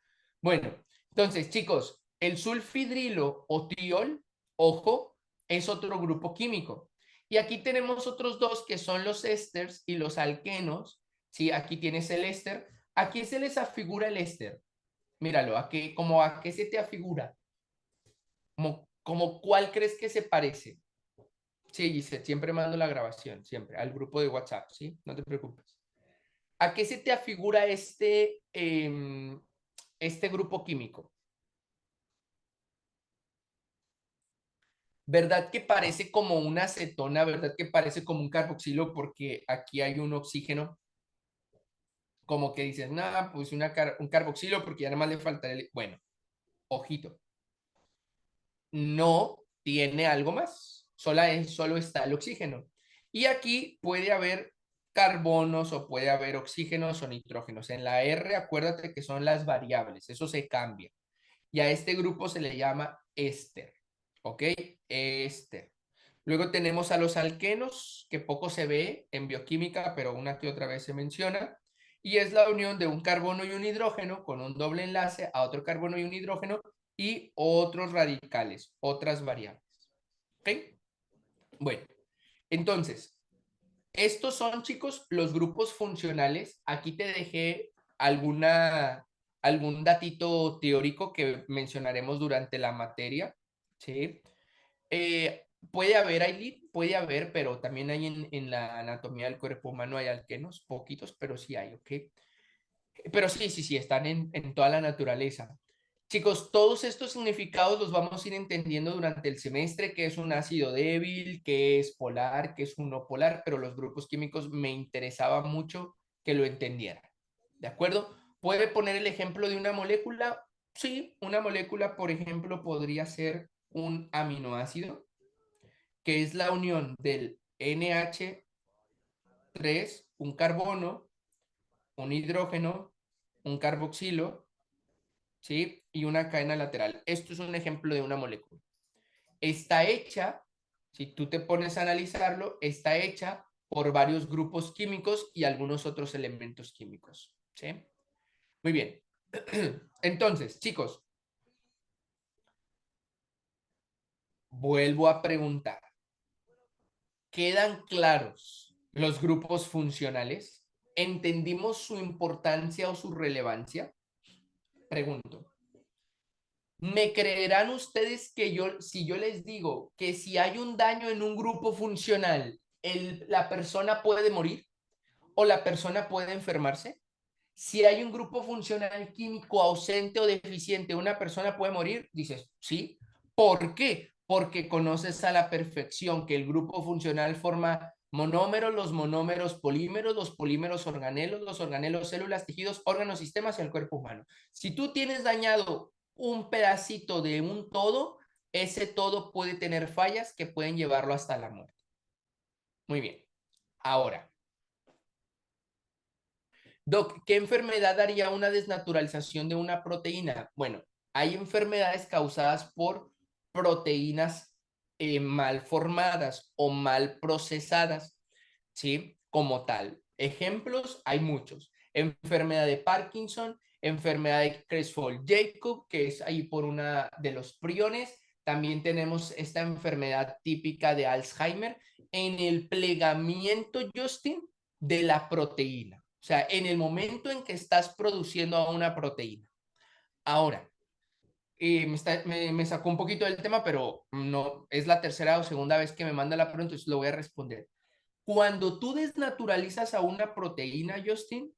Bueno, entonces, chicos, el sulfidrilo o tiol, ojo, es otro grupo químico. Y aquí tenemos otros dos que son los ésters y los alquenos. Sí, aquí tienes el éster. ¿A qué se les afigura el éster? Míralo, ¿a qué se te afigura? Como ¿cuál crees que se parece? Sí, Giselle, siempre mando la grabación, siempre, al grupo de WhatsApp, ¿sí? No te preocupes. ¿A qué se te afigura este grupo químico? ¿Verdad que parece como una acetona? ¿Verdad que parece como un carboxilo? Porque aquí hay un oxígeno como que dices, nada, pues un carboxilo porque ya nada más le falta el... Bueno, ojito, no tiene algo más, solo está el oxígeno. Y aquí puede haber carbonos o puede haber oxígenos o nitrógenos. En la R, acuérdate que son las variables, eso se cambia. Y a este grupo se le llama éster, ¿ok? Éster. Luego tenemos a los alquenos, que poco se ve en bioquímica, pero una que otra vez se menciona, y es la unión de un carbono y un hidrógeno con un doble enlace a otro carbono y un hidrógeno y otros radicales, otras variables. ¿Ok? Bueno, entonces, estos son, chicos, los grupos funcionales. Aquí te dejé algún datito teórico que mencionaremos durante la materia, ¿sí? Puede haber, Aileen, puede haber, pero también hay en la anatomía del cuerpo humano hay alquenos, poquitos, pero sí hay, ¿ok? Pero sí, sí, sí, están en toda la naturaleza. Chicos, todos estos significados los vamos a ir entendiendo durante el semestre, que es un ácido débil, que es polar, que es un no polar, pero los grupos químicos me interesaba mucho que lo entendieran. ¿De acuerdo? ¿Puede poner el ejemplo de una molécula? Sí, una molécula, por ejemplo, podría ser un aminoácido, que es la unión del NH3, un carbono, un hidrógeno, un carboxilo, ¿sí? Y una cadena lateral. Esto es un ejemplo de una molécula. Está hecha, si tú te pones a analizarlo, está hecha por varios grupos químicos y algunos otros elementos químicos, ¿sí? Muy bien. Entonces, chicos, vuelvo a preguntar. ¿Quedan claros los grupos funcionales? ¿Entendimos su importancia o su relevancia? Pregunto. ¿Me creerán ustedes que si yo les digo que si hay un daño en un grupo funcional, la persona puede morir o la persona puede enfermarse? Si hay un grupo funcional químico ausente o deficiente, ¿una persona puede morir? Dices, sí. ¿Por qué? Porque conoces a la perfección que el grupo funcional forma monómeros, los monómeros polímeros, los polímeros organelos, los organelos células, tejidos, órganos, sistemas y el cuerpo humano. Si tú tienes dañado un pedacito de un todo, ese todo puede tener fallas que pueden llevarlo hasta la muerte. Muy bien. Ahora, Doc, ¿qué enfermedad daría una desnaturalización de una proteína? Bueno, hay enfermedades causadas por proteínas mal formadas o mal procesadas, ¿sí? Como tal. Ejemplos, hay muchos. Enfermedad de Parkinson, enfermedad de Creutzfeldt-Jakob, que es ahí por una de los priones. También tenemos esta enfermedad típica de Alzheimer en el plegamiento, Justin, de la proteína. O sea, en el momento en que estás produciendo a una proteína. Ahora, me sacó un poquito del tema, pero no, es la tercera o segunda vez que me manda la pregunta, entonces lo voy a responder. Cuando tú desnaturalizas a una proteína, Justin,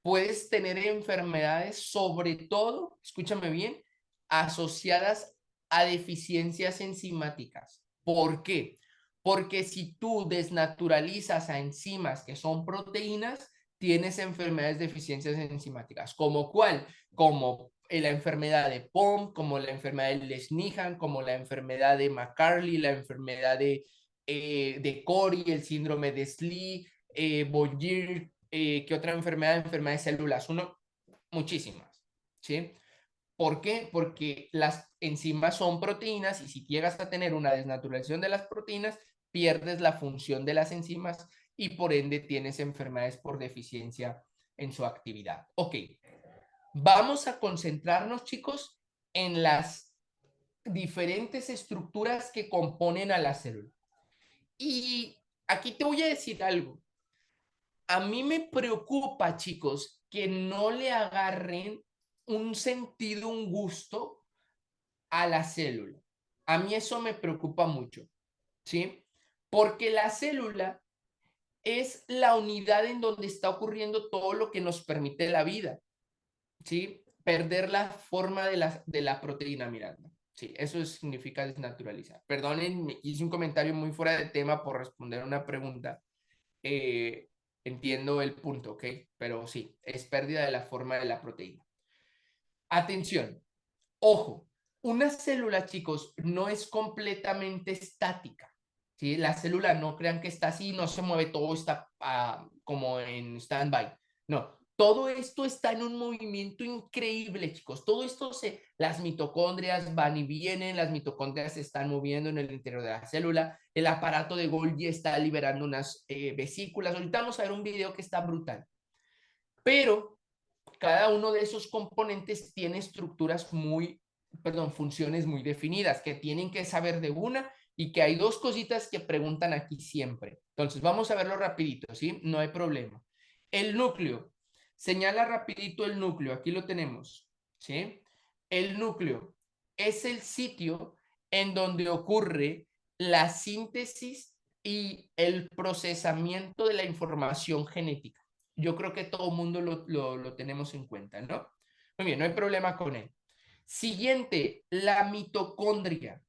puedes tener enfermedades, sobre todo, escúchame bien, asociadas a deficiencias enzimáticas. ¿Por qué? Porque si tú desnaturalizas a enzimas que son proteínas, tienes enfermedades de deficiencias enzimáticas. ¿Como cuál? Como la enfermedad de POM, como la enfermedad de Lesch-Nyhan, como la enfermedad de McCarley, la enfermedad de Cori, el síndrome de Slee, Bongier, ¿qué otra enfermedad? Enfermedad de células 1, muchísimas, ¿sí? ¿Por qué? Porque las enzimas son proteínas y si llegas a tener una desnaturalización de las proteínas, pierdes la función de las enzimas y por ende tienes enfermedades por deficiencia en su actividad. Ok, vamos a concentrarnos, chicos, en las diferentes estructuras que componen a la célula. Y aquí te voy a decir algo. A mí me preocupa, chicos, que no le agarren un sentido, un gusto a la célula. A mí eso me preocupa mucho, ¿sí? Porque la célula es la unidad en donde está ocurriendo todo lo que nos permite la vida, ¿sí? Perder la forma de la proteína, Miranda. Sí, eso significa desnaturalizar. Perdonen, hice un comentario muy fuera de tema por responder una pregunta. eh, Entiendo el punto, ¿ok? Pero sí, es pérdida de la forma de la proteína. Atención, ojo, una célula, chicos, no es completamente estática, ¿sí? La célula no crean que está así, no se mueve, todo está como en stand-by. No, todo esto está en un movimiento increíble, chicos. Todo esto las mitocondrias van y vienen, las mitocondrias se están moviendo en el interior de la célula, el aparato de Golgi está liberando unas vesículas. Ahorita vamos a ver un video que está brutal. Pero cada uno de esos componentes tiene estructuras funciones muy definidas, que tienen que saber de una y que hay dos cositas que preguntan aquí siempre. Entonces, vamos a verlo rapidito, ¿sí? No hay problema. El núcleo. Señala rapidito el núcleo. Aquí lo tenemos, ¿sí? El núcleo es el sitio en donde ocurre la síntesis y el procesamiento de la información genética. Yo creo que todo el mundo lo tenemos en cuenta, ¿no? Muy bien, no hay problema con él. Siguiente, la mitocondria.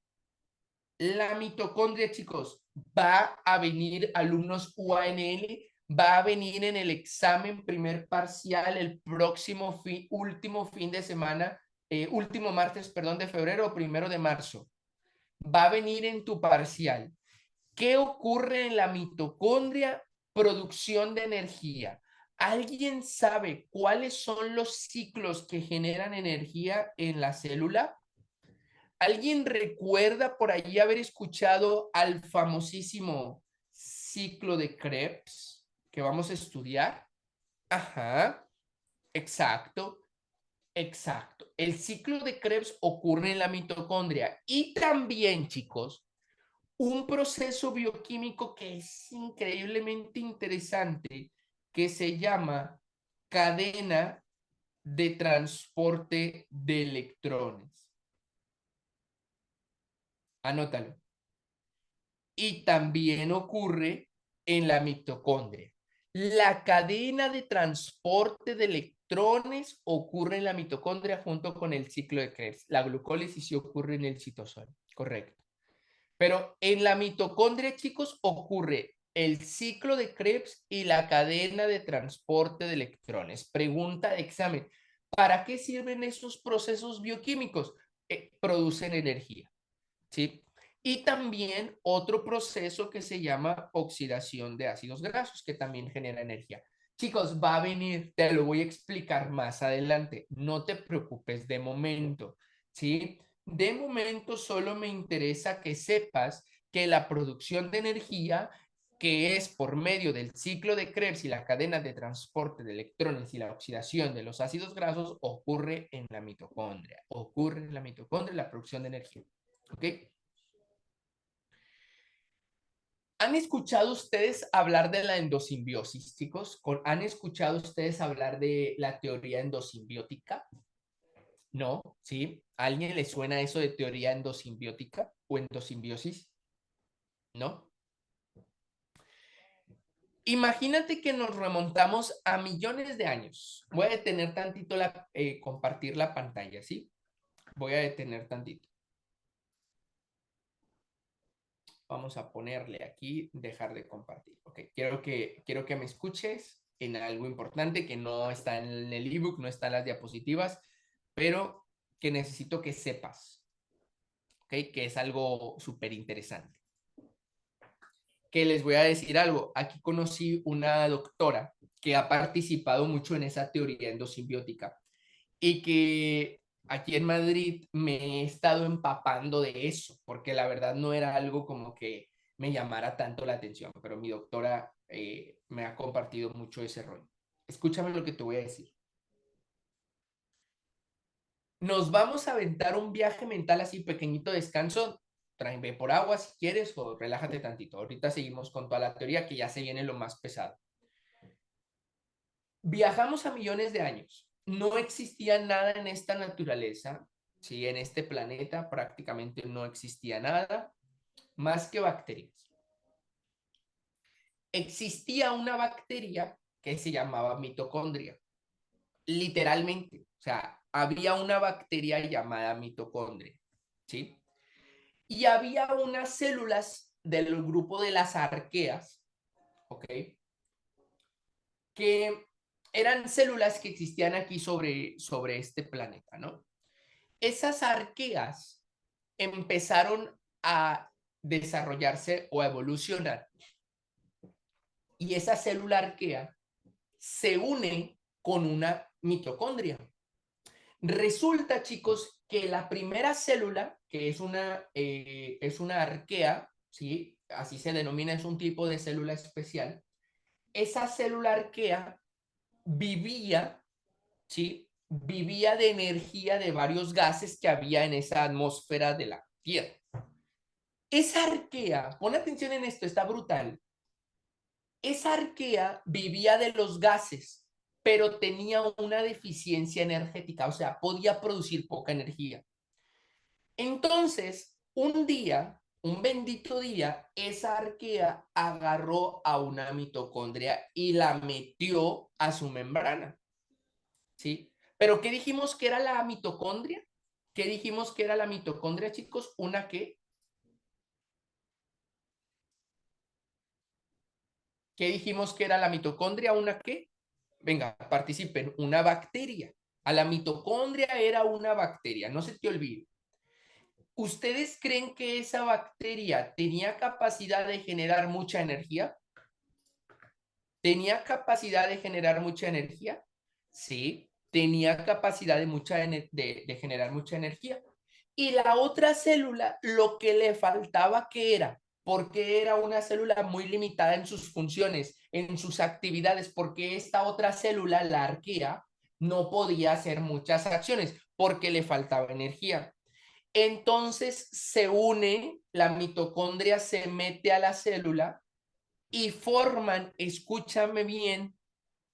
La mitocondria, chicos, va a venir, alumnos UANL, va a venir en el examen primer parcial el próximo último fin de semana, último martes, perdón, de febrero o primero de marzo. Va a venir en tu parcial. ¿Qué ocurre en la mitocondria? Producción de energía. ¿Alguien sabe cuáles son los ciclos que generan energía en la célula? ¿Alguien recuerda por allí haber escuchado al famosísimo ciclo de Krebs que vamos a estudiar? Ajá, exacto, exacto. El ciclo de Krebs ocurre en la mitocondria y también, chicos, un proceso bioquímico que es increíblemente interesante, que se llama cadena de transporte de electrones. Anótalo. Y también ocurre en la mitocondria. La cadena de transporte de electrones ocurre en la mitocondria junto con el ciclo de Krebs. La glucólisis sí ocurre en el citosol, correcto. Pero en la mitocondria, chicos, ocurre el ciclo de Krebs y la cadena de transporte de electrones. Pregunta de examen. ¿Para qué sirven esos procesos bioquímicos? Producen energía, ¿sí? Y también otro proceso que se llama oxidación de ácidos grasos, que también genera energía. Chicos, va a venir, te lo voy a explicar más adelante. No te preocupes de momento, ¿sí? De momento solo me interesa que sepas que la producción de energía, que es por medio del ciclo de Krebs y la cadena de transporte de electrones y la oxidación de los ácidos grasos, ocurre en la mitocondria. Ocurre en la mitocondria la producción de energía. ¿Ok? ¿Han escuchado ustedes hablar de la endosimbiosis, chicos? ¿Han escuchado ustedes hablar de la teoría endosimbiótica? ¿No? ¿Sí? ¿A alguien le suena eso de teoría endosimbiótica o endosimbiosis? ¿No? Imagínate que nos remontamos a millones de años. Voy a detener tantito compartir la pantalla, ¿sí? Voy a detener tantito. Vamos a ponerle aquí, dejar de compartir. Ok, quiero que me escuches en algo importante que no está en el ebook, no está en las diapositivas, pero que necesito que sepas, ok, que es algo súper interesante. Que les voy a decir algo. Aquí conocí una doctora que ha participado mucho en esa teoría endosimbiótica y que aquí en Madrid me he estado empapando de eso, porque la verdad no era algo como que me llamara tanto la atención, pero mi doctora me ha compartido mucho ese rol. Escúchame lo que te voy a decir. Nos vamos a aventar un viaje mental así pequeñito descanso. Ve por agua si quieres o relájate tantito. Ahorita seguimos con toda la teoría que ya se viene lo más pesado. Viajamos a millones de años. No existía nada en esta naturaleza, ¿sí? En este planeta prácticamente no existía nada más que bacterias. Existía una bacteria que se llamaba mitocondria, literalmente. O sea, había una bacteria llamada mitocondria, ¿sí? Y había unas células del grupo de las arqueas, ¿ok? Que eran células que existían aquí sobre este planeta, ¿no? Esas arqueas empezaron a desarrollarse o a evolucionar y esa célula arquea se une con una mitocondria. Resulta, chicos, que la primera célula, que es una arquea, ¿sí? Así se denomina, es un tipo de célula especial, esa célula arquea vivía, ¿sí? Vivía de energía de varios gases que había en esa atmósfera de la Tierra. Esa arquea, pon atención en esto, está brutal. Esa arquea vivía de los gases, pero tenía una deficiencia energética, o sea, podía producir poca energía. Entonces, un día, un bendito día, esa arquea agarró a una mitocondria y la metió a su membrana, ¿sí? Pero ¿qué dijimos que era la mitocondria? ¿Qué dijimos que era la mitocondria, chicos? ¿Una qué? ¿Qué dijimos que era la mitocondria? ¿Una qué? Venga, participen. Una bacteria. A la mitocondria era una bacteria, no se te olvide. ¿Ustedes creen que esa bacteria tenía capacidad de generar mucha energía? ¿Tenía capacidad de generar mucha energía? Sí, tenía capacidad de generar mucha energía. Y la otra célula, lo que le faltaba, ¿qué era? Porque era una célula muy limitada en sus funciones, en sus actividades, porque esta otra célula, la arquea, no podía hacer muchas acciones porque le faltaba energía. Entonces se une, la mitocondria se mete a la célula y forman, escúchame bien,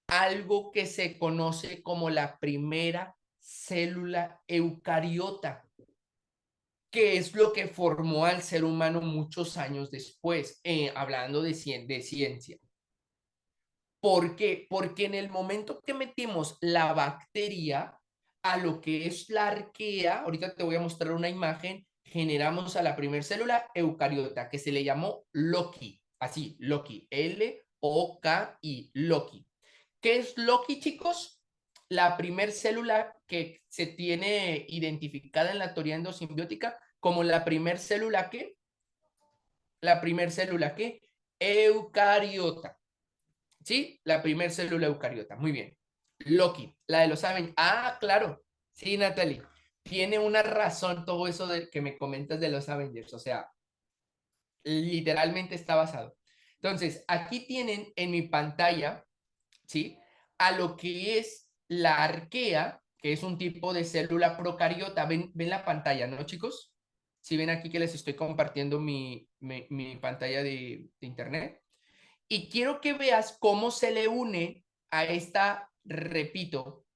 algo que se conoce como la primera célula eucariota, que es lo que formó al ser humano muchos años después, hablando de ciencia. ¿Por qué? Porque en el momento que metimos la bacteria a lo que es la arquea, ahorita te voy a mostrar una imagen, generamos a la primera célula eucariota que se le llamó Loki, así, Loki, L-O-K-I, Loki. ¿Qué es Loki, chicos? La primer célula que se tiene identificada en la teoría endosimbiótica como la primer célula ¿qué? La primer célula ¿qué? Eucariota. ¿Sí? La primer célula eucariota. Muy bien. Loki, la de los Avengers. Ah, claro. Sí, Natalie. Tiene una razón todo eso de que me comentas de los Avengers. O sea, literalmente está basado. Entonces, aquí tienen en mi pantalla, ¿sí? A lo que es la arquea, que es un tipo de célula procariota. Ven la pantalla, ¿no, chicos? Si ven aquí que les estoy compartiendo mi pantalla de internet. Y quiero que veas cómo se le une a esta, repito,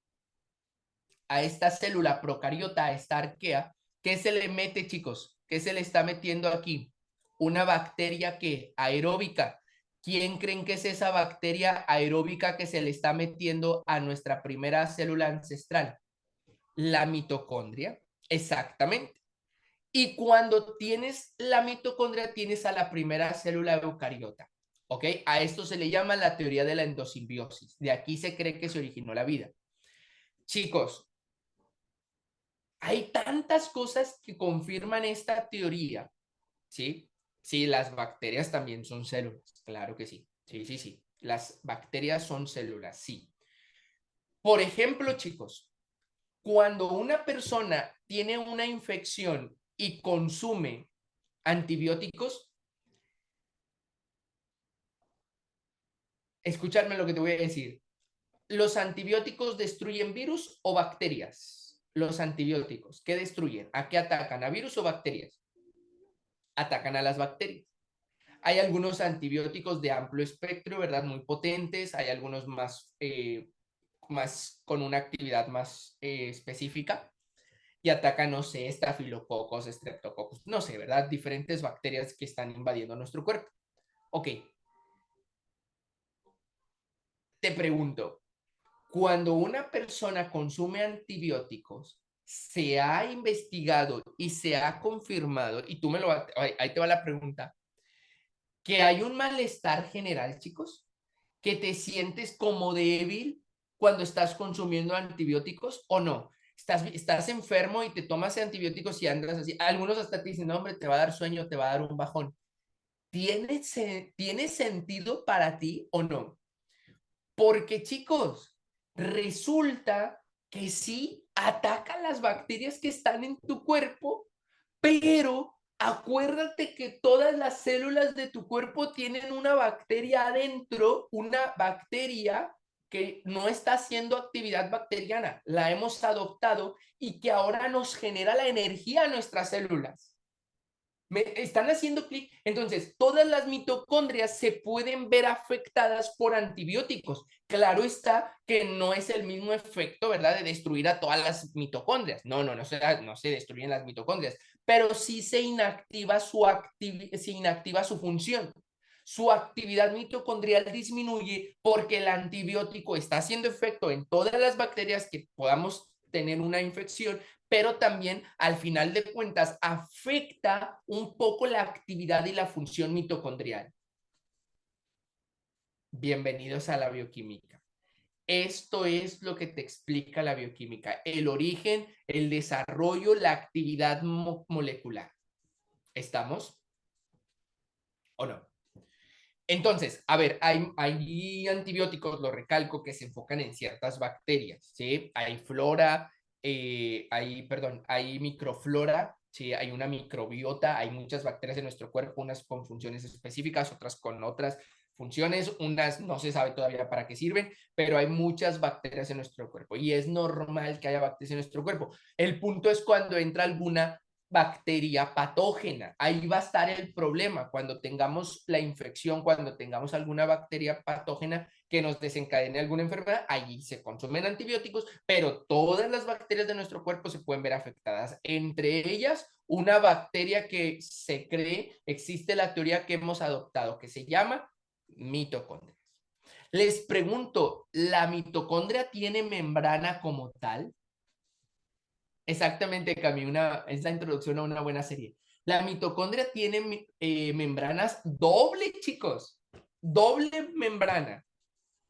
a esta célula procariota, a esta arquea, ¿qué se le mete, chicos? ¿Qué se le está metiendo aquí? Una bacteria que aeróbica. ¿Quién creen que es esa bacteria aeróbica que se le está metiendo a nuestra primera célula ancestral? La mitocondria. Exactamente. Y cuando tienes la mitocondria, tienes a la primera célula eucariota. ¿Ok? A esto se le llama la teoría de la endosimbiosis. De aquí se cree que se originó la vida. Chicos, hay tantas cosas que confirman esta teoría, ¿sí? Sí, las bacterias también son células, claro que sí. Sí, sí, sí. Las bacterias son células, sí. Por ejemplo, chicos, cuando una persona tiene una infección y consume antibióticos, escúchame lo que te voy a decir. ¿Los antibióticos destruyen virus o bacterias? Los antibióticos, ¿qué destruyen? ¿A qué atacan? ¿A virus o bacterias? Atacan a las bacterias. Hay algunos antibióticos de amplio espectro, ¿verdad? Muy potentes. Hay algunos más con una actividad más específica y atacan, no sé, estafilococos, estreptococos, no sé, ¿verdad? Diferentes bacterias que están invadiendo nuestro cuerpo. Ok, te pregunto, cuando una persona consume antibióticos, se ha investigado y se ha confirmado, y tú me lo vas, ahí te va la pregunta, que hay un malestar general, chicos, que te sientes como débil cuando estás consumiendo antibióticos o no. Estás enfermo y te tomas antibióticos y andas así. Algunos hasta te dicen, no, hombre, te va a dar sueño, te va a dar un bajón. ¿Tiene sentido para ti o no? Porque, chicos, resulta que sí ataca las bacterias que están en tu cuerpo, pero acuérdate que todas las células de tu cuerpo tienen una bacteria adentro, una bacteria que no está haciendo actividad bacteriana, la hemos adoptado y que ahora nos genera la energía a nuestras células. Me están haciendo clic. Entonces, todas las mitocondrias se pueden ver afectadas por antibióticos. Claro está que no es el mismo efecto, ¿verdad?, de destruir a todas las mitocondrias. No se destruyen las mitocondrias, pero sí se inactiva su función. Su actividad mitocondrial disminuye porque el antibiótico está haciendo efecto en todas las bacterias que podamos tener una infección, pero también al final de cuentas afecta un poco la actividad y la función mitocondrial. Bienvenidos a la bioquímica. Esto es lo que te explica la bioquímica, el origen, el desarrollo, la actividad molecular. ¿Estamos o no? Entonces, a ver, hay antibióticos, lo recalco, que se enfocan en ciertas bacterias, ¿sí? Hay flora, hay microflora, ¿sí? Hay una microbiota, hay muchas bacterias en nuestro cuerpo, unas con funciones específicas, otras con otras funciones, unas no se sabe todavía para qué sirven, pero hay muchas bacterias en nuestro cuerpo y es normal que haya bacterias en nuestro cuerpo. El punto es cuando entra alguna bacteria patógena. Ahí va a estar el problema cuando tengamos la infección, cuando tengamos alguna bacteria patógena que nos desencadene alguna enfermedad, allí se consumen antibióticos, pero todas las bacterias de nuestro cuerpo se pueden ver afectadas. Entre ellas, una bacteria que se cree, existe la teoría que hemos adoptado, que se llama mitocondrias. Les pregunto, ¿la mitocondria tiene membrana como tal? Exactamente, Cami, es la introducción a una buena serie. La mitocondria tiene membranas doble, chicos, doble membrana,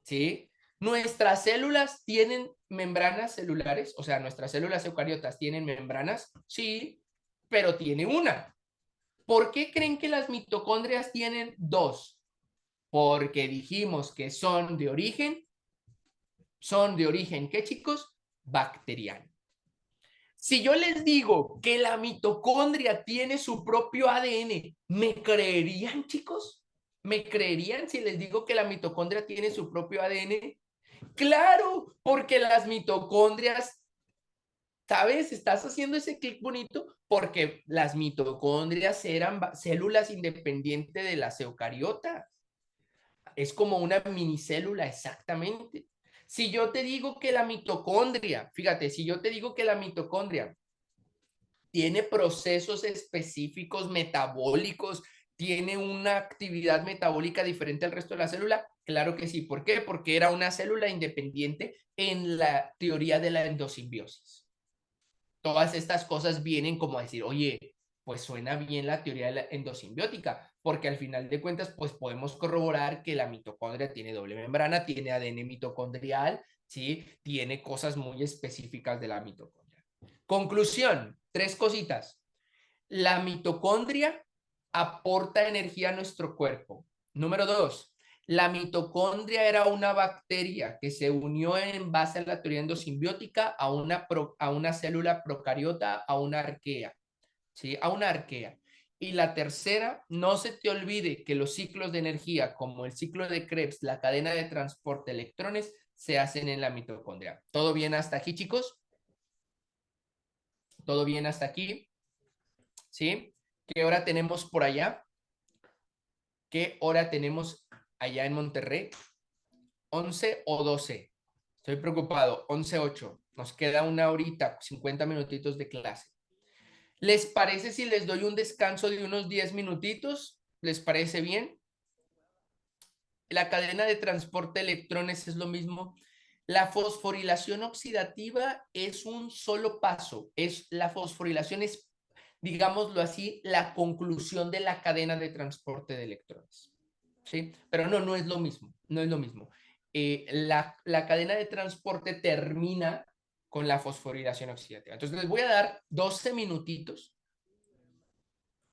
¿sí? Nuestras células tienen membranas celulares, o sea, nuestras células eucariotas tienen membranas, sí, pero tiene una. ¿Por qué creen que las mitocondrias tienen dos? Porque dijimos que son de origen, ¿qué, chicos? Bacteriano. Si yo les digo que la mitocondria tiene su propio ADN, ¿me creerían, chicos? ¿Me creerían si les digo que la mitocondria tiene su propio ADN? Claro, porque las mitocondrias, ¿sabes? Estás haciendo ese clic bonito porque las mitocondrias eran células independientes de las eucariotas. Es como una minicélula, exactamente. Si yo te digo que la mitocondria, fíjate, si yo te digo que la mitocondria tiene procesos específicos metabólicos ¿tiene una actividad metabólica diferente al resto de la célula? Claro que sí. ¿Por qué? Porque era una célula independiente en la teoría de la endosimbiosis. Todas estas cosas vienen como a decir, oye, pues suena bien la teoría de la endosimbiótica, porque al final de cuentas, pues podemos corroborar que la mitocondria tiene doble membrana, tiene ADN mitocondrial, ¿sí? Tiene cosas muy específicas de la mitocondria. Conclusión, tres cositas. La mitocondria aporta energía a nuestro cuerpo. Número dos, la mitocondria era una bacteria que se unió en base a la teoría endosimbiótica a una célula procariota, a una arquea, ¿sí? A una arquea. Y la tercera, no se te olvide que los ciclos de energía, como el ciclo de Krebs, la cadena de transporte de electrones, se hacen en la mitocondria. ¿Todo bien hasta aquí, chicos? ¿Todo bien hasta aquí? ¿Sí? ¿Qué hora tenemos por allá? ¿Qué hora tenemos allá en Monterrey? ¿11 o 12? Estoy preocupado. 11:08. Nos queda una horita, 50 minutitos de clase. ¿Les parece si les doy un descanso de unos 10 minutitos? ¿Les parece bien? La cadena de transporte de electrones es lo mismo. La fosforilación oxidativa es un solo paso. La fosforilación es, digámoslo así, la conclusión de la cadena de transporte de electrones. ¿Sí? Pero no, no es lo mismo. No es lo mismo. La cadena de transporte termina con la fosforilación oxidativa. Entonces les voy a dar 12 minutitos,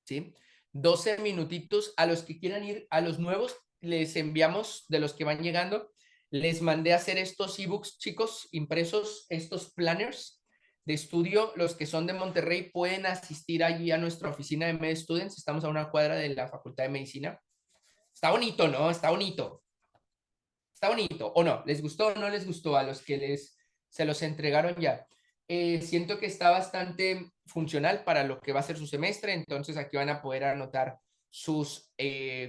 ¿sí? 12 minutitos a los que quieran ir, a los nuevos les enviamos, de los que van llegando, les mandé a hacer estos ebooks, chicos, impresos, estos planners de estudio. Los que son de Monterrey pueden asistir allí a nuestra oficina de Med Students. Estamos a una cuadra de la Facultad de Medicina. Está bonito, ¿no? Está bonito. Está bonito. ¿O no? ¿Les gustó o no les gustó a los que se los entregaron ya? Siento que está bastante funcional para lo que va a ser su semestre. Entonces aquí van a poder anotar sus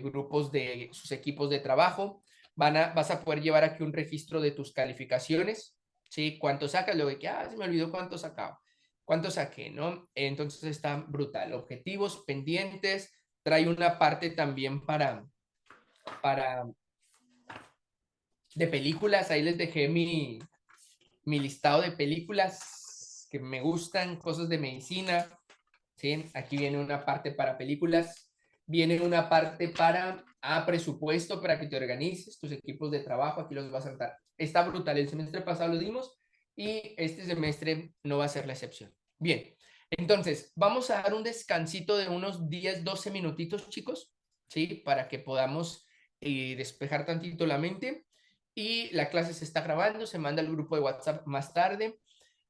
grupos de sus equipos de trabajo. Vas a poder llevar aquí un registro de tus calificaciones, ¿sí? ¿Cuánto sacas? Luego de que, se me olvidó cuánto sacaba. ¿Cuánto saqué, no? Entonces está brutal. Objetivos pendientes. Trae una parte también para de películas. Ahí les dejé mi listado de películas que me gustan, cosas de medicina, ¿sí? Aquí viene una parte para películas, viene una parte para presupuesto, para que te organices, tus equipos de trabajo, aquí los vas a saltar. Está brutal, el semestre pasado lo dimos y este semestre no va a ser la excepción. Bien, entonces vamos a dar un descansito de unos 10, 12 minutitos, chicos, ¿sí? Para que podamos despejar tantito la mente. Y la clase se está grabando, se manda al grupo de WhatsApp más tarde.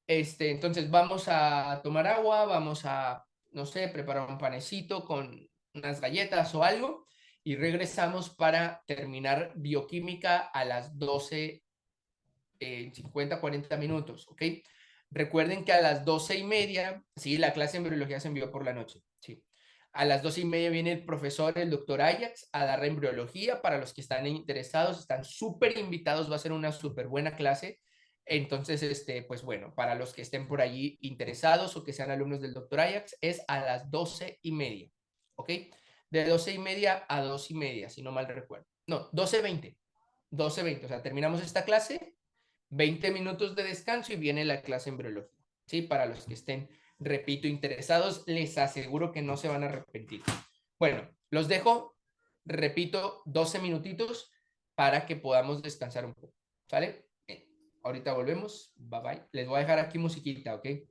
Entonces vamos a tomar agua, vamos a, no sé, preparar un panecito con unas galletas o algo y regresamos para terminar bioquímica a las 12, 50, 40 minutos, ¿ok? Recuerden que a las 12:30, sí, la clase en embriología se envió por la noche, sí. A las 12:30 viene el profesor, el doctor Ajax, a dar embriología. Para los que están interesados, están súper invitados, va a ser una súper buena clase. Entonces, pues bueno, para los que estén por allí interesados o que sean alumnos del doctor Ajax, es a las 12:30, ¿ok? De 12:30 a 2:30, si no mal recuerdo. No, 12:20, 12:20, o sea, terminamos esta clase, 20 minutos de descanso y viene la clase en embriología, ¿sí? Para los que estén, repito, interesados, les aseguro que no se van a arrepentir. Bueno, los dejo, repito, 12 minutitos para que podamos descansar un poco, ¿sale? Ahorita volvemos, bye bye. Les voy a dejar aquí musiquita, ¿ok? Les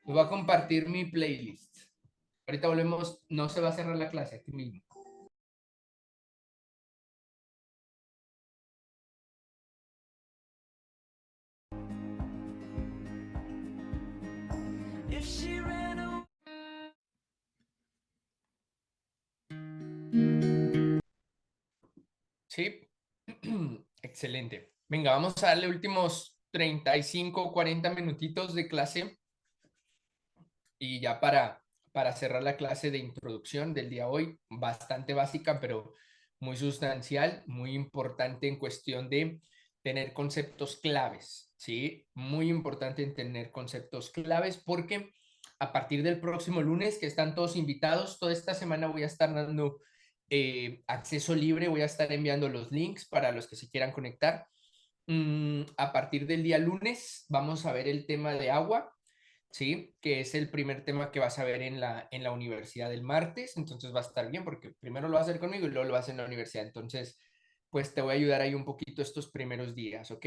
voy a compartir mi playlist. Ahorita volvemos, no se va a cerrar la clase aquí mismo. Sí, excelente. Venga, vamos a darle últimos 35, 40 minutitos de clase y ya para cerrar la clase de introducción del día de hoy, bastante básica, pero muy sustancial, muy importante en cuestión de tener conceptos claves, ¿sí? Muy importante en tener conceptos claves porque a partir del próximo lunes, que están todos invitados. Toda esta semana voy a estar dando acceso libre, voy a estar enviando los links para los que se quieran conectar. A partir del día lunes vamos a ver el tema de agua, ¿sí? Que es el primer tema que vas a ver en la universidad el martes, entonces va a estar bien porque primero lo vas a hacer conmigo y luego lo vas a hacer en la universidad, entonces pues te voy a ayudar ahí un poquito estos primeros días, ¿ok?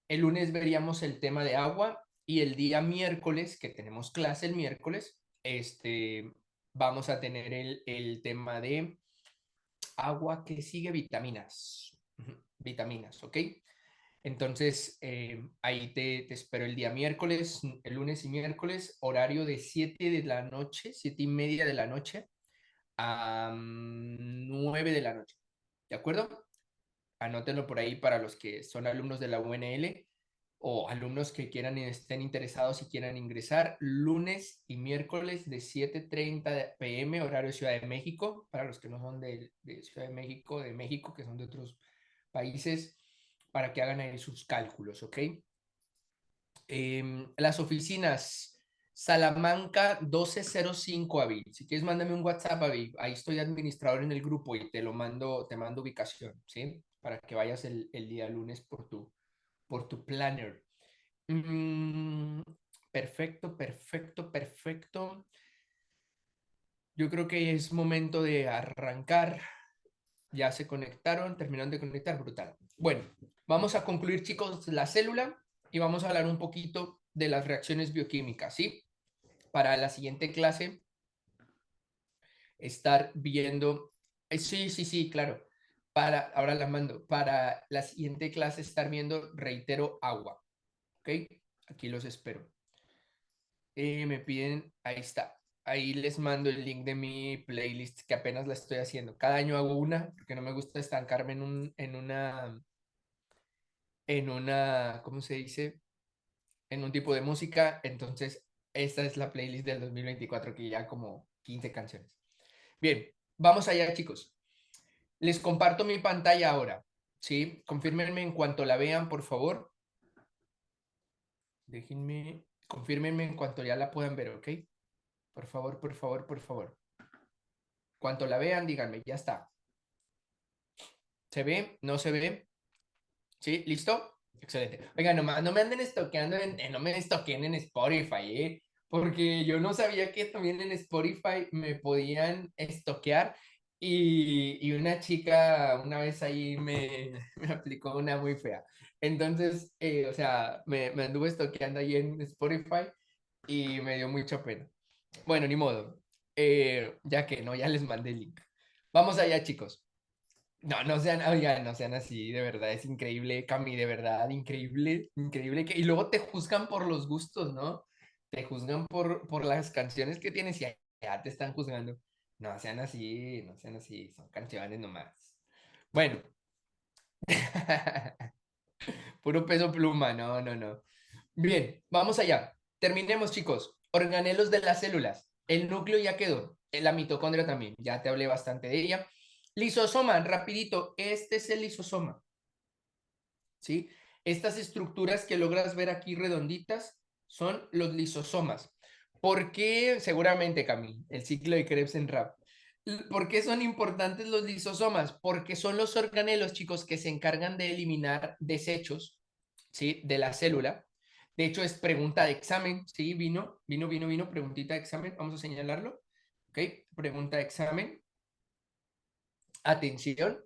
El lunes veríamos el tema de agua y el día miércoles, que tenemos clase el miércoles, vamos a tener el tema de agua que sigue vitaminas, vitaminas, ¿ok? Entonces, ahí te espero el día miércoles, el lunes y miércoles, horario de 7 de la noche, 7:30 de la noche a 9 de la noche. ¿De acuerdo? Anótenlo por ahí para los que son alumnos de la UNL o alumnos que quieran estén interesados y quieran ingresar. Lunes y miércoles de 7:30 p.m. horario de Ciudad de México, para los que no son de Ciudad de México, que son de otros países, para que hagan ahí sus cálculos, ¿ok? Las oficinas Salamanca 1205 Avi. Si quieres, mándame un WhatsApp, Avi. Ahí estoy administrador en el grupo y te mando ubicación, ¿sí? Para que vayas el día lunes por tu planner. Perfecto, perfecto, perfecto. Yo creo que es momento de arrancar. Ya se conectaron, terminaron de conectar, brutal. Bueno, vamos a concluir, chicos, la célula y vamos a hablar un poquito de las reacciones bioquímicas, ¿sí? Para la siguiente clase, estar viendo, sí, sí, sí, claro, ahora la mando, para la siguiente clase estar viendo, reitero, agua, ¿ok? Aquí los espero. Me piden, ahí está, ahí les mando el link de mi playlist que apenas la estoy haciendo. Cada año hago una, porque no me gusta estancarme en una, ¿cómo se dice? En un tipo de música. Entonces, esta es la playlist del 2024 que ya como 15 canciones. Bien, vamos allá, chicos. Les comparto mi pantalla ahora, ¿sí? Confírmenme en cuanto la vean, por favor. Confírmenme en cuanto ya la puedan ver, ¿ok? Por favor, por favor, por favor. Cuanto la vean, díganme, ya está. ¿Se ve? ¿No se ve? ¿Sí? ¿Listo? Excelente. Oiga, nomás no me anden estoqueando, no me estoqueen en Spotify, porque yo no sabía que también en Spotify me podían estoquear y una chica una vez ahí me aplicó una muy fea. Entonces, o sea, me anduvo estoqueando ahí en Spotify y me dio mucha pena. Bueno, ni modo. Ya que no, ya les mandé el link. Vamos allá, chicos. No, no sean, oigan, no sean así, de verdad, es increíble, Cami, de verdad, increíble, increíble que, y luego te juzgan por los gustos, ¿no? Te juzgan por las canciones que tienes y ya te están juzgando. No sean así, no sean así, son canciones nomás. Bueno, puro peso pluma, no, no, no. Bien, vamos allá. Terminemos, chicos. Organelos de las células. El núcleo ya quedó. La mitocondria también. Ya te hablé bastante de ella. Lisosoma, rapidito. Este es el lisosoma. ¿Sí? Estas estructuras que logras ver aquí redonditas son los lisosomas. ¿Por qué? Seguramente, Camille, el ciclo de Krebs en RAP. ¿Por qué son importantes los lisosomas? Porque son los organelos, chicos, que se encargan de eliminar desechos, ¿sí? De la célula. De hecho, es pregunta de examen, ¿sí? Vino, preguntita de examen, vamos a señalarlo. ¿Ok? Pregunta de examen. Atención.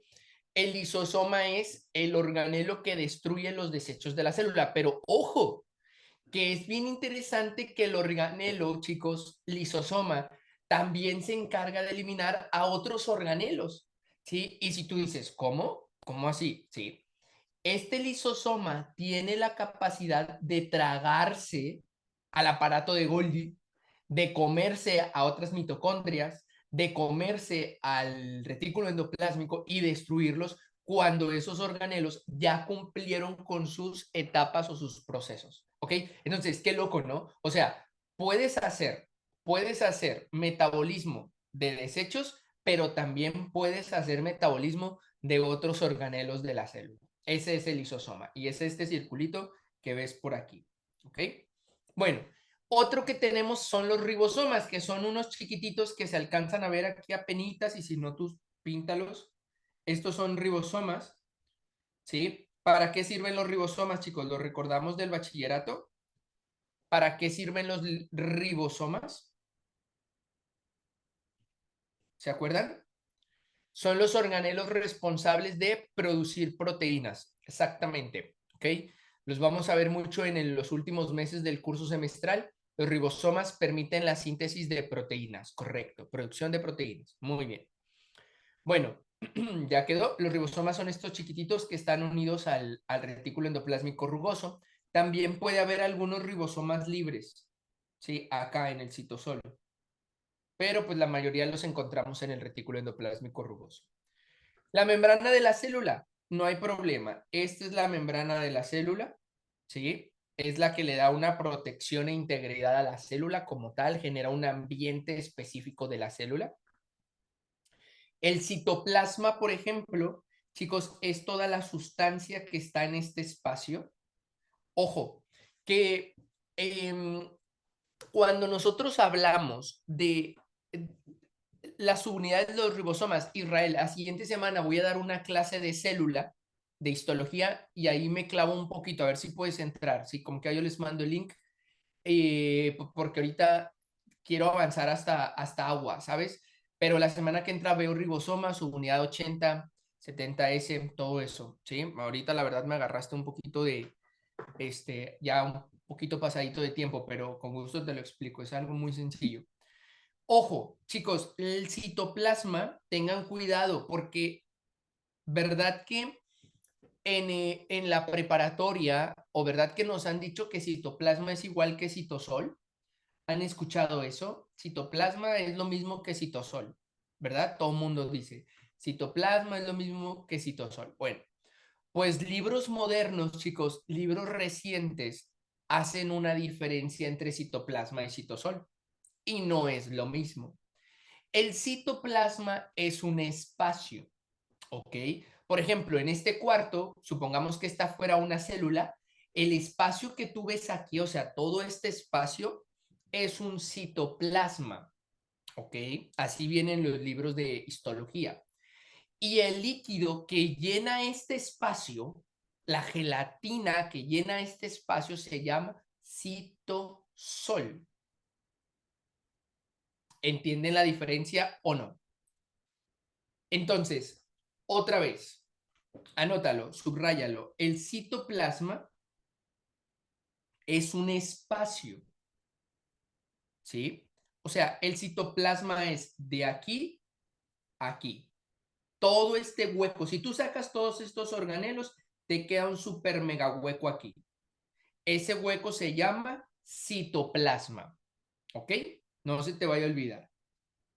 El lisosoma es el organelo que destruye los desechos de la célula, pero ojo, que es bien interesante que el organelo, chicos, lisosoma, también se encarga de eliminar a otros organelos, ¿sí? Y si tú dices, ¿cómo? ¿Cómo así? Sí. Este lisosoma tiene la capacidad de tragarse al aparato de Golgi, de comerse a otras mitocondrias, de comerse al retículo endoplásmico y destruirlos cuando esos organelos ya cumplieron con sus etapas o sus procesos. ¿Ok? Entonces, qué loco, ¿no? O sea, puedes hacer metabolismo de desechos, pero también puedes hacer metabolismo de otros organelos de la célula. Ese es el lisosoma y es este circulito que ves por aquí. ¿Ok? Bueno, Otro que tenemos son los ribosomas, que son unos chiquititos que se alcanzan a ver aquí apenitas, y si no, tú píntalos. Estos son ribosomas, ¿sí? ¿Para qué sirven los ribosomas, chicos? ¿Los recordamos del bachillerato? ¿Para qué sirven los ribosomas? ¿Se acuerdan? Son los organelos responsables de producir proteínas. Exactamente, ¿ok? Los vamos a ver mucho en los últimos meses del curso semestral. Los ribosomas permiten la síntesis de proteínas, correcto, producción de proteínas. Muy bien. Bueno, ya quedó. Los ribosomas son estos chiquititos que están unidos al retículo endoplásmico rugoso. También puede haber algunos ribosomas libres, ¿sí? Acá en el citosol, pero pues la mayoría los encontramos en el retículo endoplásmico rugoso. La membrana de la célula, no hay problema. Esta es la membrana de la célula, ¿sí? Es la que le da una protección e integridad a la célula como tal, genera un ambiente específico de la célula. El citoplasma, por ejemplo, chicos, es toda la sustancia que está en este espacio. Ojo, que cuando nosotros hablamos de las subunidades de los ribosomas, Israel, la siguiente semana voy a dar una clase de célula, de histología, y ahí me clavo un poquito, a ver si puedes entrar, ¿sí? Como que yo les mando el link, porque ahorita quiero avanzar hasta agua, ¿sabes? Pero la semana que entra veo ribosomas, subunidad 80, 70S, todo eso, ¿sí? Ahorita la verdad me agarraste un poquito ya un poquito pasadito de tiempo, pero con gusto te lo explico, es algo muy sencillo. Ojo, chicos, el citoplasma, tengan cuidado porque, ¿verdad que en la preparatoria, o verdad que nos han dicho que citoplasma es igual que citosol? ¿Han escuchado eso? Citoplasma es lo mismo que citosol, ¿verdad? Todo el mundo dice, citoplasma es lo mismo que citosol. Bueno, pues libros modernos, chicos, libros recientes, hacen una diferencia entre citoplasma y citosol, y no es lo mismo. El citoplasma es un espacio, ¿ok? Por ejemplo, en este cuarto, supongamos que esta fuera una célula, el espacio que tú ves aquí, o sea, todo este espacio es un citoplasma, ¿ok? Así vienen los libros de histología. Y el líquido que llena este espacio, la gelatina que llena este espacio se llama citosol. ¿Entienden la diferencia o no? Entonces, otra vez, anótalo, subráyalo. El citoplasma es un espacio, ¿sí? O sea, el citoplasma es de aquí a aquí. Todo este hueco, si tú sacas todos estos organelos, te queda un super mega hueco aquí. Ese hueco se llama citoplasma, ¿ok? No se te vaya a olvidar.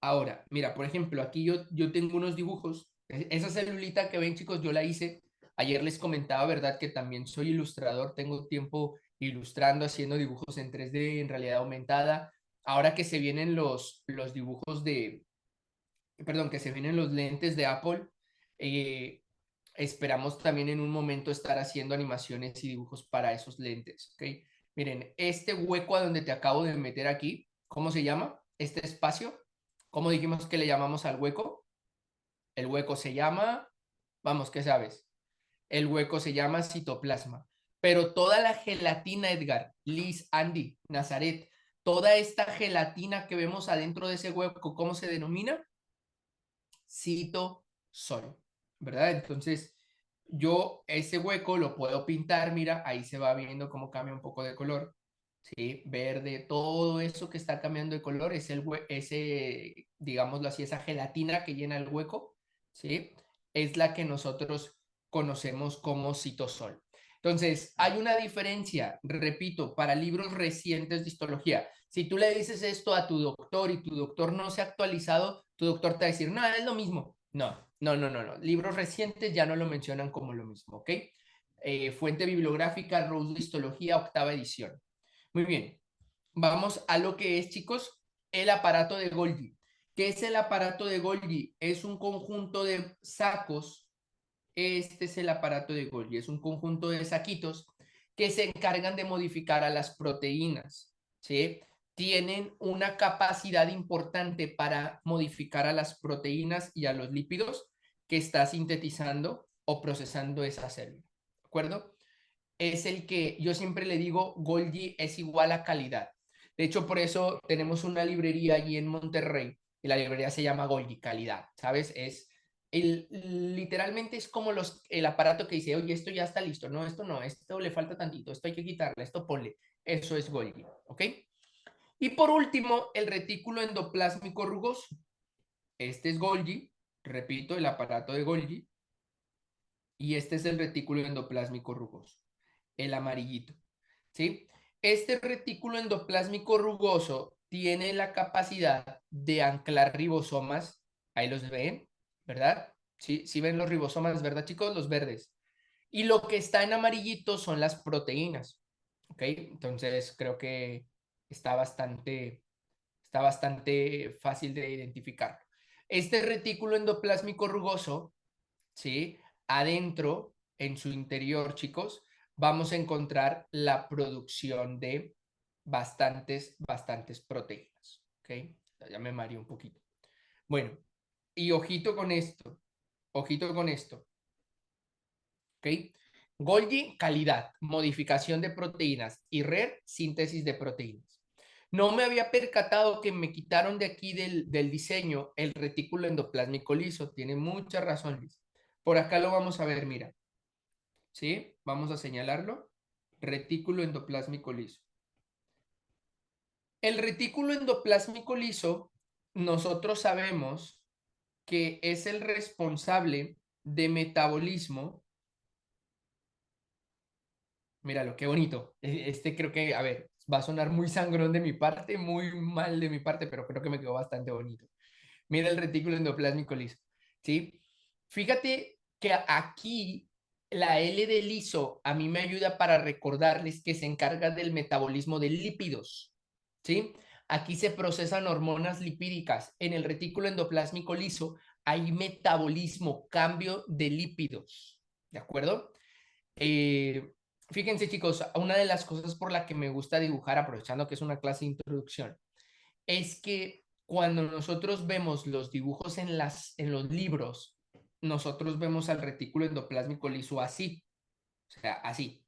Ahora, mira, por ejemplo, aquí yo tengo unos dibujos. Esa celulita que ven, chicos, yo la hice. Ayer les comentaba, ¿verdad? Que también soy ilustrador, tengo tiempo ilustrando, haciendo dibujos en 3D, en realidad aumentada. Ahora que se vienen los dibujos perdón, que se vienen los lentes de Apple, eh, esperamos también en un momento estar haciendo animaciones y dibujos para esos lentes, ¿ok? Miren, este hueco a donde te acabo de meter aquí, ¿cómo se llama? Este espacio, ¿cómo dijimos que le llamamos al hueco? El hueco se llama, vamos, ¿qué sabes? El hueco se llama citoplasma. Pero toda la gelatina, Edgar, Liz, Andy, Nazaret, toda esta gelatina que vemos adentro de ese hueco, ¿cómo se denomina? Citosol, ¿verdad? Entonces, yo ese hueco lo puedo pintar, mira, ahí se va viendo cómo cambia un poco de color, ¿sí? Verde, todo eso que está cambiando de color es ese, digámoslo así, esa gelatina que llena el hueco, ¿sí? Es la que nosotros conocemos como citosol. Entonces, hay una diferencia, repito, para libros recientes de histología. Si tú le dices esto a tu doctor y tu doctor no se ha actualizado, tu doctor te va a decir, no, es lo mismo. No, no, no, no, no. Libros recientes ya no lo mencionan como lo mismo, ¿ok? Fuente bibliográfica, Rose de Histología, octava edición. Muy bien, vamos a lo que es, chicos, el aparato de Golgi. ¿Qué es el aparato de Golgi? Es un conjunto de sacos. Este es el aparato de Golgi, es un conjunto de saquitos que se encargan de modificar a las proteínas. ¿sí? Tienen una capacidad importante para modificar a las proteínas y a los lípidos que está sintetizando o procesando esa célula. ¿De acuerdo? Es el que yo siempre le digo, Golgi es igual a calidad. De hecho, por eso tenemos una librería allí en Monterrey y la librería se llama Golgi Calidad, ¿sabes? Literalmente es como el aparato que dice, oye, esto ya está listo, no, esto le falta tantito, esto hay que quitarle, esto ponle. Eso es Golgi, ¿ok? Y por último, el retículo endoplásmico rugoso. Este es Golgi, repito, el aparato de Golgi, y este es el retículo endoplásmico rugoso, el amarillito, ¿sí? Este retículo endoplásmico rugoso tiene la capacidad de anclar ribosomas, ahí los ven, ¿verdad? Sí, sí ven los ribosomas, ¿verdad, chicos? Los verdes. Y lo que está en amarillito son las proteínas, ¿ok? Entonces creo que está bastante, está bastante fácil de identificar. Este retículo endoplásmico rugoso, ¿sí? Adentro, en su interior, chicos, vamos a encontrar la producción de bastantes proteínas, ¿ok? Ya me mareé un poquito. Bueno, y ojito con esto, ¿ok? Golgi, calidad, modificación de proteínas y RER, síntesis de proteínas. No me había percatado que me quitaron de aquí del diseño el retículo endoplásmico liso. Tiene mucha razón, Liz. Por acá lo vamos a ver, mira. ¿Sí? Vamos a señalarlo. Retículo endoplásmico liso. El retículo endoplásmico liso, nosotros sabemos que es el responsable de metabolismo. Míralo, qué bonito. Este creo que, a ver, va a sonar muy sangrón de mi parte, muy mal de mi parte, pero creo que me quedó bastante bonito. Mira el retículo endoplásmico liso, ¿sí? Fíjate que aquí la L de liso a mí me ayuda para recordarles que se encarga del metabolismo de lípidos, ¿sí? Aquí se procesan hormonas lipídicas. En el retículo endoplásmico liso hay metabolismo, cambio de lípidos, ¿de acuerdo? Eh, Fíjense, chicos, una de las cosas por la que me gusta dibujar, aprovechando que es una clase de introducción, es que cuando nosotros vemos los dibujos en los libros, nosotros vemos al retículo endoplásmico liso así, o sea, así.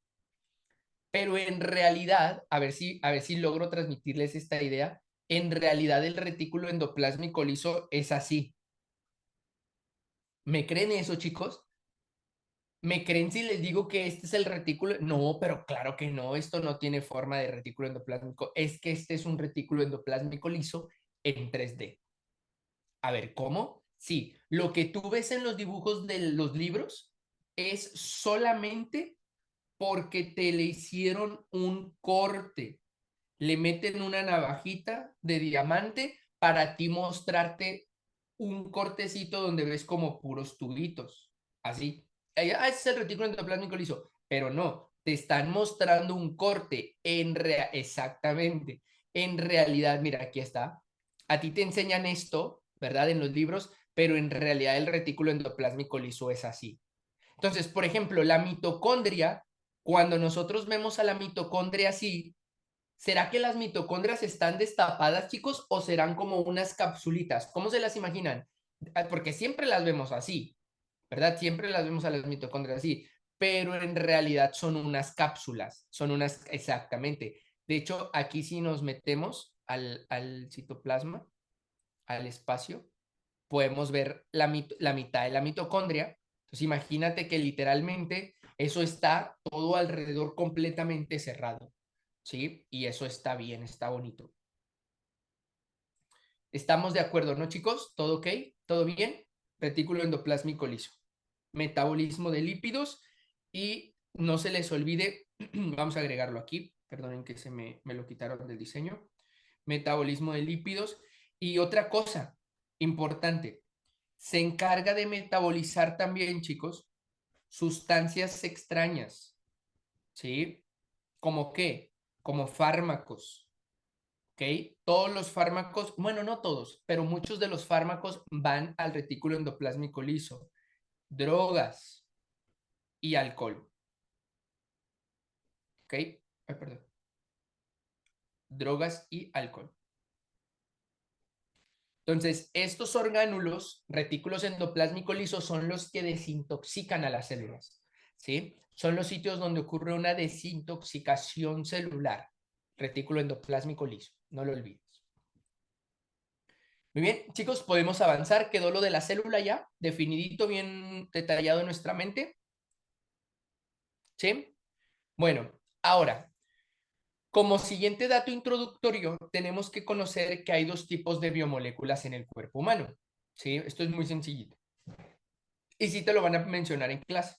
Pero en realidad, a ver si logro transmitirles esta idea, en realidad el retículo endoplásmico liso es así. ¿Me creen eso, chicos? ¿Me creen si les digo que este es el retículo? No, pero claro que no, esto no tiene forma de retículo endoplásmico. Es que este es un retículo endoplásmico liso en 3D. A ver, ¿cómo? Sí, lo que tú ves en los dibujos de los libros es solamente porque te le hicieron un corte. Le meten una navajita de diamante para ti mostrarte un cortecito donde ves como puros tubitos. Así. Ese es el retículo endoplásmico liso. Pero no, te están mostrando un corte exactamente. En realidad, mira, aquí está. A ti te enseñan esto, ¿verdad? En los libros, pero en realidad el retículo endoplásmico liso es así. Entonces, por ejemplo, la mitocondria, cuando nosotros vemos a la mitocondria así, ¿será que las mitocondrias están destapadas, chicos, o serán como unas capsulitas? ¿Cómo se las imaginan? Porque siempre las vemos así, ¿verdad? Siempre las vemos a las mitocondrias así, pero en realidad son unas cápsulas, son unas, exactamente. De hecho, aquí si nos metemos al citoplasma, al espacio, podemos ver la mitad de la mitocondria. Entonces, imagínate que literalmente eso está todo alrededor completamente cerrado, ¿sí? Y eso está bien, está bonito. ¿Estamos de acuerdo, no, chicos? ¿Todo ok? ¿Todo bien? Retículo endoplásmico liso. Metabolismo de lípidos y no se les olvide, vamos a agregarlo aquí, perdonen que me lo quitaron del diseño. Metabolismo de lípidos y otra cosa importante, se encarga de metabolizar también, chicos, sustancias extrañas, ¿sí? ¿Como qué? Como fármacos, ¿ok? Todos los fármacos, bueno, no todos, pero muchos de los fármacos van al retículo endoplásmico liso. Drogas y alcohol, ¿ok? Ay, perdón. drogas y alcohol. Entonces, estos orgánulos, retículos endoplásmicos lisos, son los que desintoxican a las células, ¿sí? Son los sitios donde ocurre una desintoxicación celular. Retículo endoplásmico liso, no lo olvides. Muy bien, chicos, podemos avanzar. Quedó lo de la célula ya, definidito, bien detallado en nuestra mente. ¿Sí? Bueno, ahora, como siguiente dato introductorio, tenemos que conocer que hay dos tipos de biomoléculas en el cuerpo humano. ¿Sí? Esto es muy sencillito. Y sí te lo van a mencionar en clase.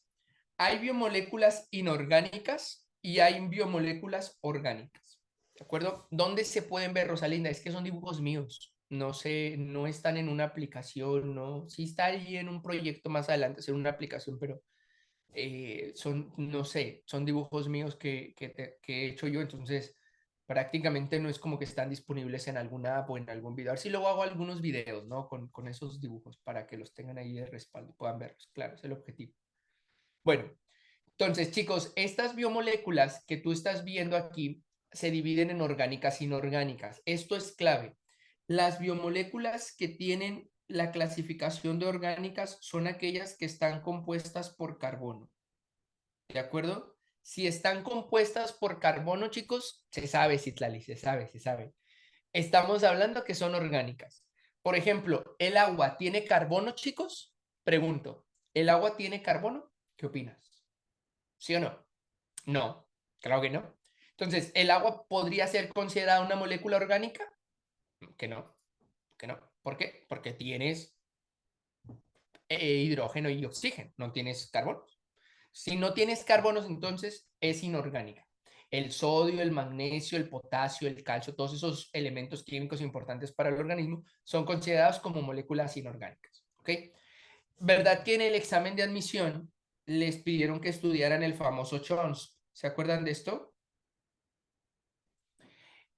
Hay biomoléculas inorgánicas y hay biomoléculas orgánicas. ¿De acuerdo? ¿Dónde se pueden ver, Rosalinda? Es que son dibujos míos. No sé, no están en una aplicación, no. Sí está ahí en un proyecto más adelante, hacer una aplicación, pero son, no sé, son dibujos míos que he hecho yo, entonces prácticamente no es como que están disponibles en alguna app o en algún video. A ver si luego hago algunos videos, ¿no? Con esos dibujos para que los tengan ahí de respaldo, puedan verlos. Claro, es el objetivo. Bueno, entonces, chicos, estas biomoléculas que tú estás viendo aquí se dividen en orgánicas e inorgánicas. Esto es clave. Las biomoléculas que tienen la clasificación de orgánicas son aquellas que están compuestas por carbono. ¿De acuerdo? Si están compuestas por carbono, chicos, se sabe, Citlali, se sabe, se sabe. Estamos hablando que son orgánicas. Por ejemplo, ¿el agua tiene carbono, chicos? Pregunto, ¿el agua tiene carbono? ¿Qué opinas? ¿Sí o no? No, claro que no. Entonces, ¿el agua podría ser considerada una molécula orgánica? Que no, que no. ¿Por qué? Porque tienes hidrógeno y oxígeno, no tienes carbono. Si no tienes carbonos, entonces es inorgánica. El sodio, el magnesio, el potasio, el calcio, todos esos elementos químicos importantes para el organismo son considerados como moléculas inorgánicas. ¿Ok? ¿Verdad que en el examen de admisión les pidieron que estudiaran el famoso CHOMS? ¿Se acuerdan de esto?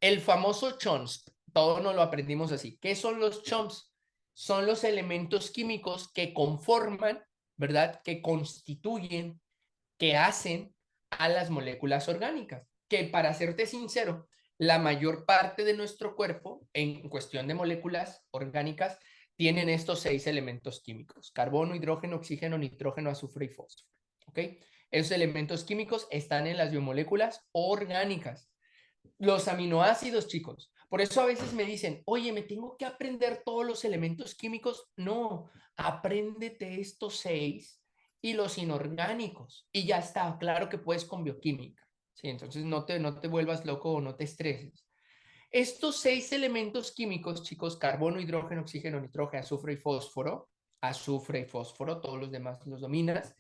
El famoso CHOMS, todos nos lo aprendimos así. ¿Qué son los CHOMS? Son los elementos químicos que conforman, ¿verdad? Que constituyen, que hacen a las moléculas orgánicas. Que para serte sincero, la mayor parte de nuestro cuerpo, en cuestión de moléculas orgánicas, tienen estos 6 elementos químicos: carbono, hidrógeno, oxígeno, nitrógeno, azufre y fósforo. ¿Ok? Esos elementos químicos están en las biomoléculas orgánicas. Los aminoácidos, chicos. Por eso a veces me dicen, oye, me tengo que aprender todos los elementos químicos. No, apréndete estos 6 y los inorgánicos. Y ya está, claro que puedes con bioquímica. Sí, entonces no te vuelvas loco o no te estreses. Estos 6 elementos químicos, chicos, carbono, hidrógeno, oxígeno, nitrógeno, azufre y fósforo, todos los demás los dominas,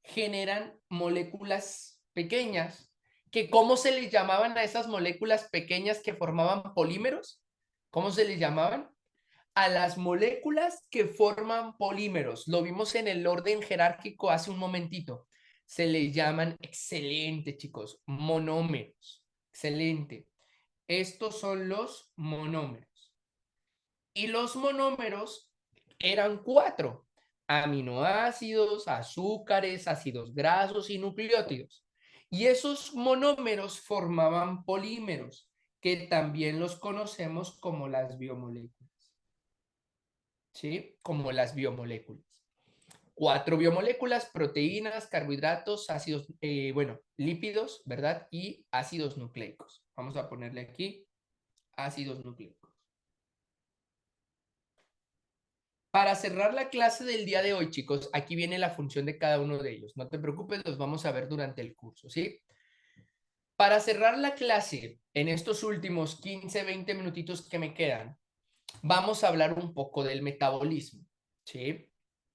generan moléculas pequeñas, que ¿cómo se les llamaban a esas moléculas pequeñas que formaban polímeros? ¿Cómo se les llamaban? A las moléculas que forman polímeros. Lo vimos en el orden jerárquico hace un momentito. Se les llaman, excelente, chicos, monómeros. Excelente. Estos son los monómeros. Y los monómeros eran 4: aminoácidos, azúcares, ácidos grasos y nucleótidos. Y esos monómeros formaban polímeros, que también los conocemos como las biomoléculas. ¿Sí? Como las biomoléculas. 4 biomoléculas: proteínas, carbohidratos, ácidos, bueno, lípidos, ¿verdad? Y ácidos nucleicos. Vamos a ponerle aquí ácidos nucleicos. Para cerrar la clase del día de hoy, chicos, aquí viene la función de cada uno de ellos. No te preocupes, los vamos a ver durante el curso, ¿sí? Para cerrar la clase, en estos últimos 15, 20 minutitos que me quedan, vamos a hablar un poco del metabolismo, ¿sí?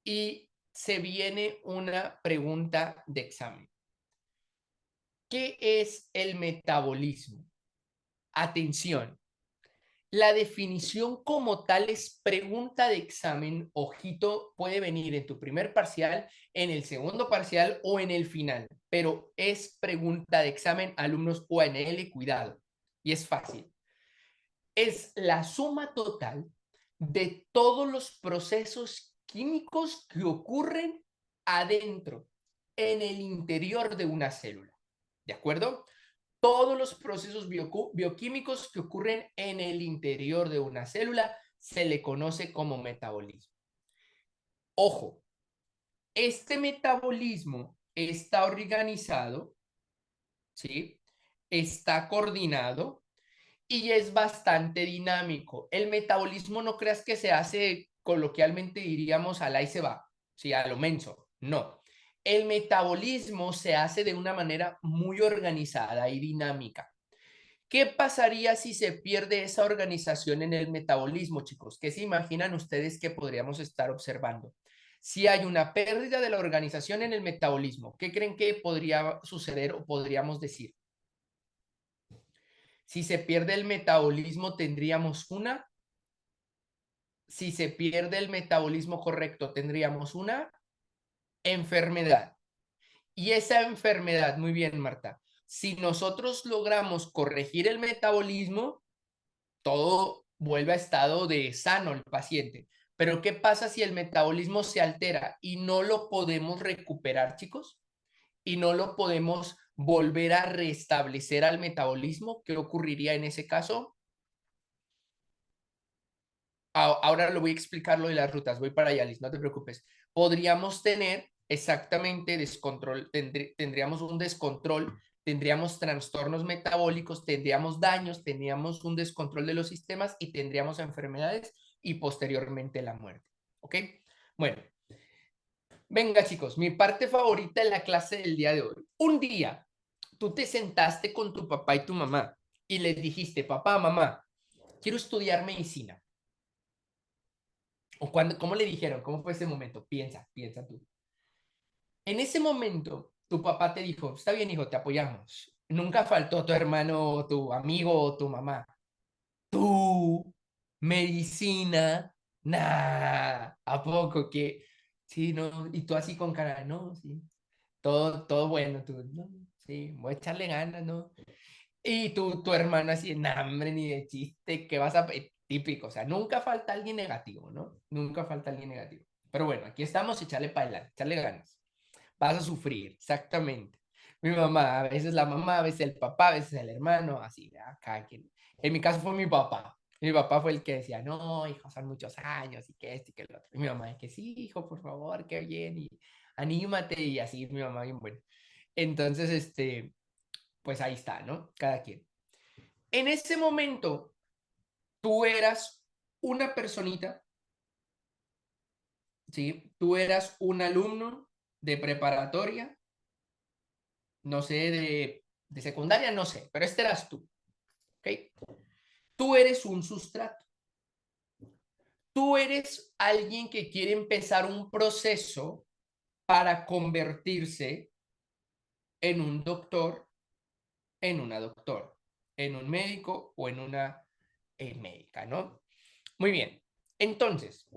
Y se viene una pregunta de examen. ¿Qué es el metabolismo? Atención. La definición como tal es pregunta de examen, ojito, puede venir en tu primer parcial, en el segundo parcial o en el final, pero es pregunta de examen, alumnos UANL, cuidado, y es fácil. Es la suma total de todos los procesos químicos que ocurren adentro, en el interior de una célula, ¿de acuerdo? todos los procesos bioquímicos que ocurren en el interior de una célula se le conoce como metabolismo. Ojo, este metabolismo está organizado, ¿sí? Está coordinado y es bastante dinámico. El metabolismo no creas que se hace, coloquialmente diríamos, al ahí se va, ¿sí? A lo menso. No. El metabolismo se hace de una manera muy organizada y dinámica. ¿Qué pasaría si se pierde esa organización en el metabolismo, chicos? ¿Qué se imaginan ustedes que podríamos estar observando? Si hay una pérdida de la organización en el metabolismo, ¿qué creen que podría suceder o podríamos decir? Si se pierde el metabolismo, tendríamos una. Si se pierde el metabolismo correcto, tendríamos una enfermedad. Y esa enfermedad, muy bien, Marta, si nosotros logramos corregir el metabolismo, todo vuelve a estado de sano el paciente. Pero ¿qué pasa si el metabolismo se altera y no lo podemos recuperar, chicos? Y no lo podemos volver a restablecer al metabolismo. ¿Qué ocurriría en ese caso? Ahora lo voy a explicar lo de las rutas. Voy para allá, Liz, no te preocupes. Podríamos tener exactamente descontrol, tendríamos un descontrol, tendríamos trastornos metabólicos, tendríamos daños, tendríamos un descontrol de los sistemas y tendríamos enfermedades y posteriormente la muerte. ¿Ok? Bueno, venga chicos, mi parte favorita en la clase del día de hoy. Un día, tú te sentaste con tu papá y tu mamá y les dijiste, papá, mamá, quiero estudiar medicina. ¿O cuando, cómo le dijeron? ¿Cómo fue ese momento? Piensa, piensa tú. En ese momento, tu papá te dijo, está bien, hijo, te apoyamos. Nunca faltó tu hermano, tu amigo o tu mamá. Tú, medicina, nah, ¿a poco que? Sí, no, y tú así con cara, no, sí, todo bueno, tú, no, sí, voy a echarle ganas, ¿no? Y tu hermano así, no, hombre, ni de chiste, que vas a... Típico, o sea, nunca falta alguien negativo, ¿no? Nunca falta alguien negativo. Pero bueno, aquí estamos, echarle para adelante, echarle ganas. Vas a sufrir, exactamente. Mi mamá, a veces la mamá, a veces el papá, a veces el hermano, así, acá. En mi caso fue mi papá. Mi papá fue el que decía, no, hijo, son muchos años y que esto y que lo otro. Y mi mamá, es que sí, hijo, por favor, qué bien, y anímate, y así, mi mamá, bien bueno. Entonces, pues ahí está, ¿no? Cada quien. En ese momento, tú eras una personita, ¿sí? Tú eras un alumno de preparatoria, no sé, de secundaria, no sé, pero este eras tú, ¿ok? Tú eres un sustrato. Tú eres alguien que quiere empezar un proceso para convertirse en un doctor, en una doctora, en un médico o en una médica, ¿no? Muy bien. Entonces,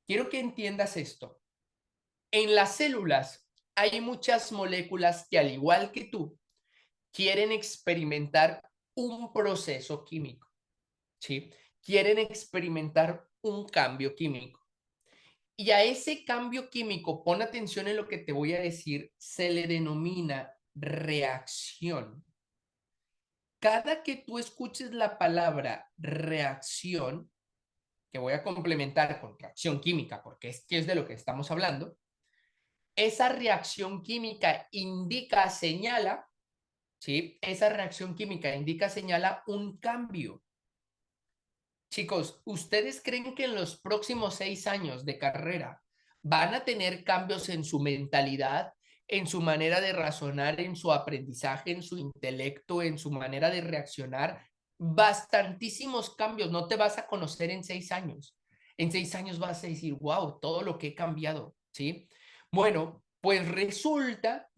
quiero que entiendas esto. En las células hay muchas moléculas que, al igual que tú, quieren experimentar un proceso químico, ¿sí? Quieren experimentar un cambio químico. Y a ese cambio químico, pon atención en lo que te voy a decir, se le denomina reacción. Cada que tú escuches la palabra reacción, que voy a complementar con reacción química, porque es de lo que estamos hablando, esa reacción química indica, señala, ¿sí? Esa reacción química indica, señala un cambio. Chicos, ¿ustedes creen que en los próximos 6 años de carrera van a tener cambios en su mentalidad, en su manera de razonar, en su aprendizaje, en su intelecto, en su manera de reaccionar? Bastantísimos cambios. No te vas a conocer en 6 años. En 6 años vas a decir, wow, todo lo que he cambiado, ¿sí? Bueno, pues resulta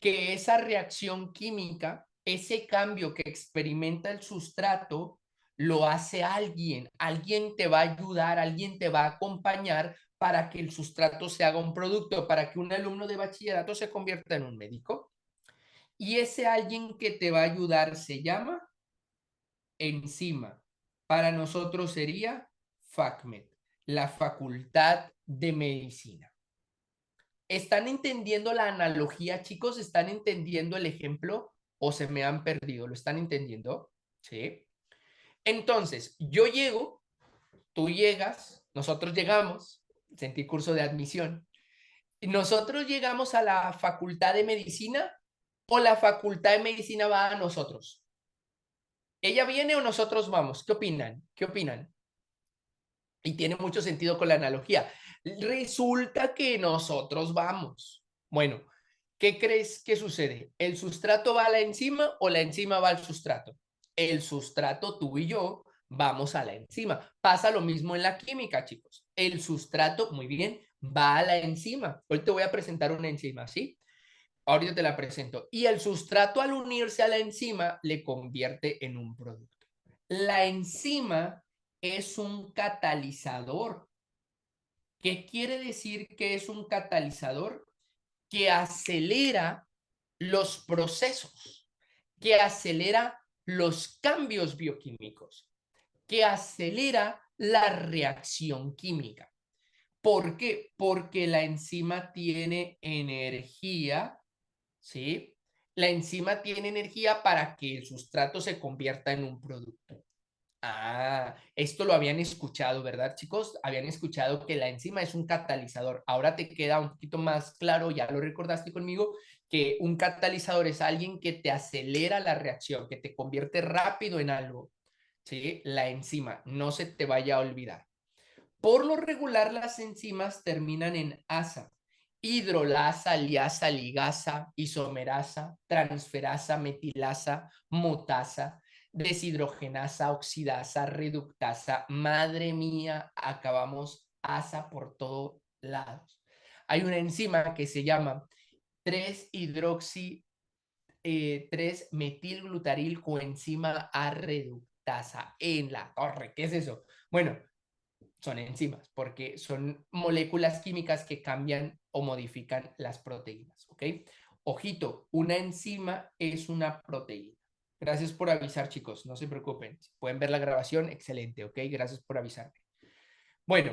que esa reacción química, ese cambio que experimenta el sustrato, lo hace alguien. Alguien te va a ayudar, alguien te va a acompañar para que el sustrato se haga un producto, para que un alumno de bachillerato se convierta en un médico. Y ese alguien que te va a ayudar se llama enzima. Para nosotros sería FACMED, la Facultad de Medicina. ¿Están entendiendo la analogía, chicos? ¿Están entendiendo el ejemplo o se me han perdido? ¿Lo están entendiendo? Sí. Entonces, yo llego, tú llegas, nosotros llegamos, sentí curso de admisión, y nosotros llegamos a la facultad de medicina o la facultad de medicina va a nosotros. ¿Ella viene o nosotros vamos? ¿Qué opinan? ¿Qué opinan? Y tiene mucho sentido con la analogía. Resulta que nosotros vamos. Bueno, ¿qué crees que sucede? ¿El sustrato va a la enzima o la enzima va al sustrato? El sustrato, tú y yo, vamos a la enzima. Pasa lo mismo en la química, chicos. El sustrato, muy bien, va a la enzima. Hoy te voy a presentar una enzima, ¿sí? Ahorita te la presento. Y el sustrato al unirse a la enzima le convierte en un producto. La enzima es un catalizador. ¿Qué quiere decir que es un catalizador? Que acelera los procesos, que acelera los cambios bioquímicos, que acelera la reacción química. ¿Por qué? Porque la enzima tiene energía, ¿sí? La enzima tiene energía para que el sustrato se convierta en un producto. Ah, esto lo habían escuchado, ¿verdad, chicos? Habían escuchado que la enzima es un catalizador. Ahora te queda un poquito más claro, ya lo recordaste conmigo, que un catalizador es alguien que te acelera la reacción, que te convierte rápido en algo, ¿sí? La enzima, no se te vaya a olvidar. Por lo regular, las enzimas terminan en asa: hidrolasa, liasa, ligasa, isomerasa, transferasa, metilasa, mutasa, deshidrogenasa, oxidasa, reductasa. Madre mía, acabamos asa por todos lados. Hay una enzima que se llama 3-hidroxi, 3-metilglutaril coenzima A reductasa. En la torre, ¿qué es eso? Bueno, son enzimas, porque son moléculas químicas que cambian o modifican las proteínas, ¿ok? Ojito, una enzima es una proteína. Gracias por avisar, chicos, no se preocupen. Si pueden ver la grabación, excelente, ¿ok? Gracias por avisarme. Bueno,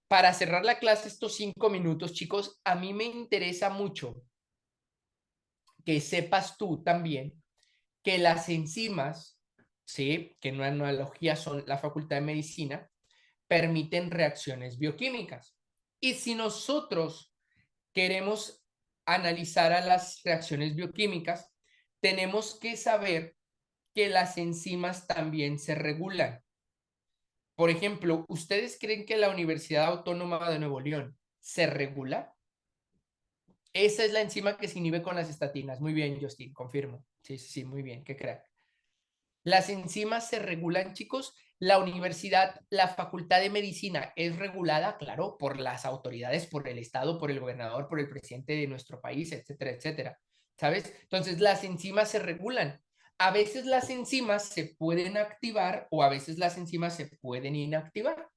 para cerrar la clase estos 5 minutos, chicos, a mí me interesa mucho que sepas tú también que las enzimas, ¿sí? Que en una analogía son la facultad de medicina, permiten reacciones bioquímicas. Y si nosotros queremos analizar a las reacciones bioquímicas, tenemos que saber que las enzimas también se regulan. Por ejemplo, ¿ustedes creen que la Universidad Autónoma de Nuevo León se regula? Esa es la enzima que se inhibe con las estatinas. Muy bien, Justin, confirmo. Sí, sí, sí, muy bien, qué crack. Las enzimas se regulan, chicos. La universidad, la facultad de medicina es regulada, claro, por las autoridades, por el Estado, por el gobernador, por el presidente de nuestro país, etcétera, etcétera. ¿Sabes? Entonces, las enzimas se regulan. A veces las enzimas se pueden activar o a veces las enzimas se pueden inactivar.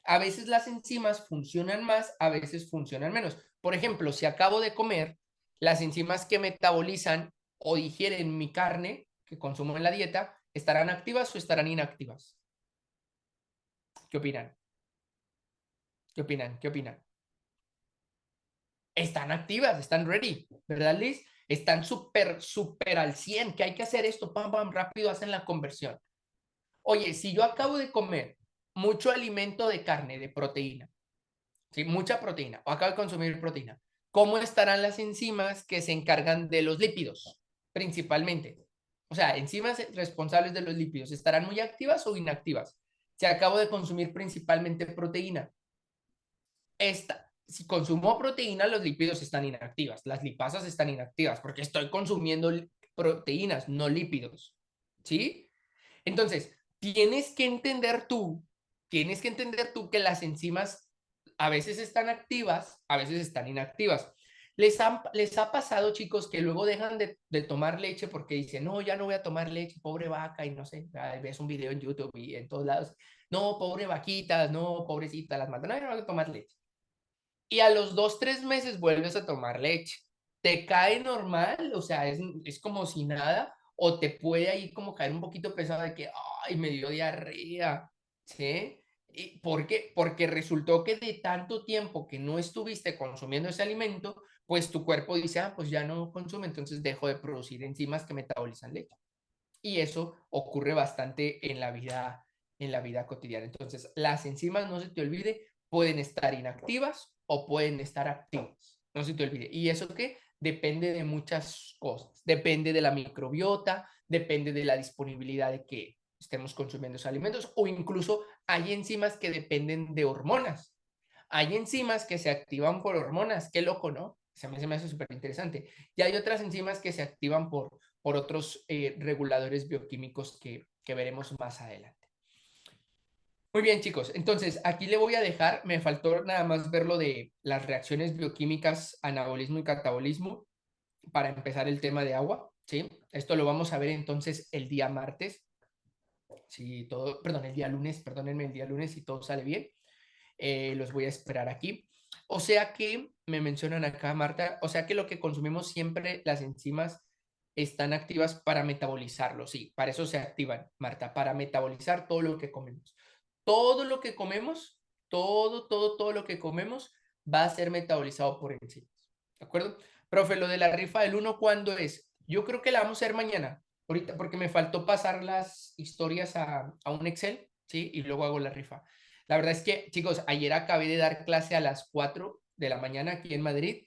A veces las enzimas funcionan más, a veces funcionan menos. Por ejemplo, si acabo de comer, las enzimas que metabolizan o digieren mi carne que consumo en la dieta, ¿estarán activas o estarán inactivas? ¿Qué opinan? ¿Qué opinan? ¿Qué opinan? Están activas, están ready, ¿verdad, Liz? Están súper, súper al 100, que hay que hacer esto, pam, pam, rápido hacen la conversión. Oye, si yo acabo de comer mucho alimento de carne, de proteína, ¿sí? Mucha proteína, o acabo de consumir proteína, ¿cómo estarán las enzimas que se encargan de los lípidos, principalmente? O sea, enzimas responsables de los lípidos, ¿estarán muy activas o inactivas? Si acabo de consumir principalmente proteína, si consumo proteína, los lípidos están inactivas, las lipasas están inactivas, porque estoy consumiendo proteínas, no lípidos, ¿sí? Entonces, tienes que entender tú que las enzimas a veces están activas, a veces están inactivas. Les ha pasado, chicos, que luego dejan de tomar leche porque dicen, no, ya no voy a tomar leche, pobre vaca, y no sé, ves un video en YouTube y en todos lados, no, pobre vaquitas, no, pobrecita, las matan, no, ya no voy a tomar leche. Y a los 2, 3 meses vuelves a tomar leche. ¿Te cae normal? O sea, es como si nada, o te puede ahí como caer un poquito pesado de que, ay, me dio diarrea, ¿sí? ¿Y por qué? Porque resultó que de tanto tiempo que no estuviste consumiendo ese alimento, pues tu cuerpo dice, ah, pues ya no consume, entonces dejo de producir enzimas que metabolizan leche. Y eso ocurre bastante en la vida cotidiana. Entonces, las enzimas, no se te olvide, pueden estar inactivas o pueden estar activas. No se te olvide. ¿Y eso qué? Depende de muchas cosas. Depende de la microbiota, depende de la disponibilidad de que estemos consumiendo esos alimentos o incluso hay enzimas que dependen de hormonas. Hay enzimas que se activan por hormonas. Qué loco, ¿no? Se me hace súper interesante. Y hay otras enzimas que se activan por otros reguladores bioquímicos que veremos más adelante. Muy bien, chicos. Entonces, aquí le voy a dejar, me faltó nada más ver lo de las reacciones bioquímicas, anabolismo y catabolismo, para empezar el tema de agua, ¿sí? Esto lo vamos a ver entonces el día martes, si todo, perdón, el día lunes, perdónenme, el día lunes, si todo sale bien. Los voy a esperar aquí. O sea que, me mencionan acá, Marta, o sea que lo que consumimos siempre, las enzimas están activas para metabolizarlo, sí, para eso se activan, Marta, para metabolizar todo lo que comemos. Todo lo que comemos, todo lo que comemos va a ser metabolizado por enzimas, ¿de acuerdo? Profe, lo de la rifa del uno, ¿cuándo es? Yo creo que la vamos a hacer mañana, ahorita, porque me faltó pasar las historias a un Excel, ¿sí? Y luego hago la rifa. La verdad es que, chicos, ayer acabé de dar clase a las 4 de la mañana aquí en Madrid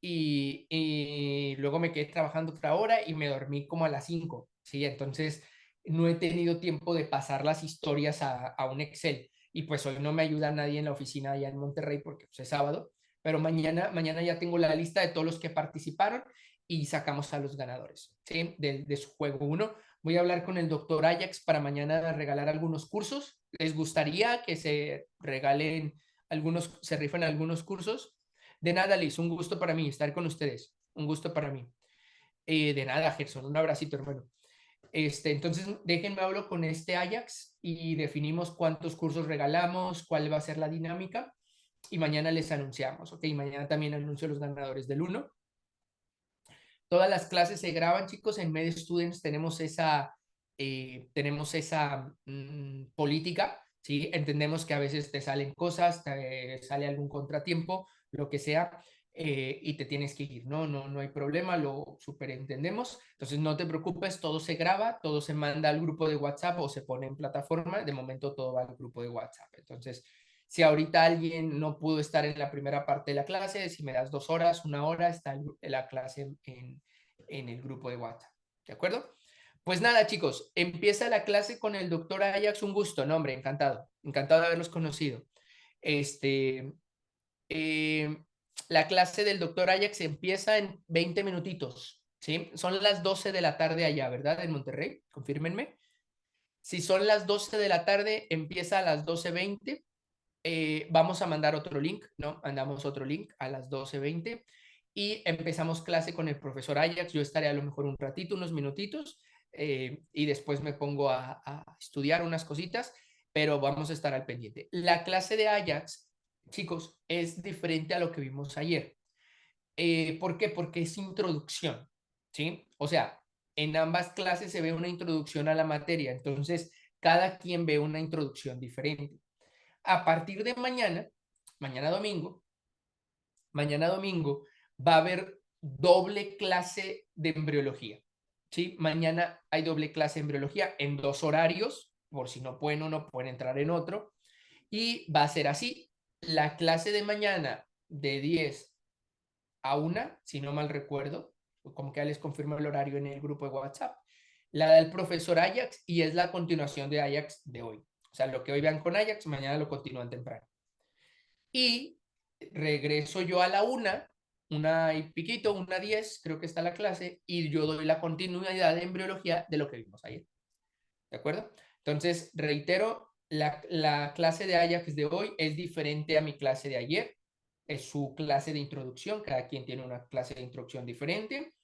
y luego me quedé trabajando otra hora y me dormí como a las 5, ¿sí? Entonces no he tenido tiempo de pasar las historias a un Excel y pues hoy no me ayuda nadie en la oficina allá en Monterrey porque pues, es sábado, pero mañana ya tengo la lista de todos los que participaron y sacamos a los ganadores, ¿sí? De su juego uno. Voy a hablar con el doctor Ajax para mañana regalar algunos cursos. ¿Les gustaría que se regalen algunos, se rifen algunos cursos? De nada, Liz, un gusto para mí estar con ustedes. Un gusto para mí. De nada, Gerson, un abracito, hermano. Entonces, déjenme hablo con este Ajax y definimos cuántos cursos regalamos, cuál va a ser la dinámica y mañana les anunciamos, ¿ok? Mañana también anuncio los ganadores del uno. Todas las clases se graban, chicos. En Med Students tenemos esa política, ¿sí? Entendemos que a veces te salen cosas, te sale algún contratiempo, lo que sea, y te tienes que ir, ¿no? No hay problema, lo superentendemos. Entonces, no te preocupes, todo se graba, todo se manda al grupo de WhatsApp o se pone en plataforma. De momento, todo va al grupo de WhatsApp. Entonces, si ahorita alguien no pudo estar en la primera parte de la clase, si me das 2 horas, 1 hora, está la clase en el grupo de WhatsApp. ¿De acuerdo? Pues nada, chicos, empieza la clase con el doctor Ajax. Un gusto, no, hombre, encantado. Encantado de haberlos conocido. Este, eh, la clase del doctor Ajax empieza en 20 minutitos. ¿Sí? Son las 12 de la tarde allá, ¿verdad? En Monterrey, confírmenme. Si son las 12 de la tarde, empieza a las 12:20. Vamos a mandar otro link, ¿no? Mandamos otro link a las 12:20 y empezamos clase con el profesor Ajax. Yo estaré a lo mejor un ratito, unos minutitos, y después me pongo a estudiar unas cositas, pero vamos a estar al pendiente. La clase de Ajax, chicos, es diferente a lo que vimos ayer. ¿Por qué? Porque es introducción, ¿sí? O sea, en ambas clases se ve una introducción a la materia, entonces cada quien ve una introducción diferente. A partir de mañana, mañana domingo, mañana domingo va a haber doble clase de embriología. ¿Sí? Mañana hay doble clase de embriología en 2 horarios, por si no pueden o no pueden entrar en otro. Y va a ser así. La clase de mañana de 10 a 1, si no mal recuerdo, como que ya les confirmo el horario en el grupo de WhatsApp, la del profesor Ajax y es la continuación de Ajax de hoy. O sea, lo que hoy vean con Ajax, mañana lo continúan temprano. Y regreso yo a la 1 y piquito, 1:10, creo que está la clase, y yo doy la continuidad de embriología de lo que vimos ayer. ¿De acuerdo? Entonces, reitero, la clase de Ajax de hoy es diferente a mi clase de ayer. Es su clase de introducción, cada quien tiene una clase de introducción diferente.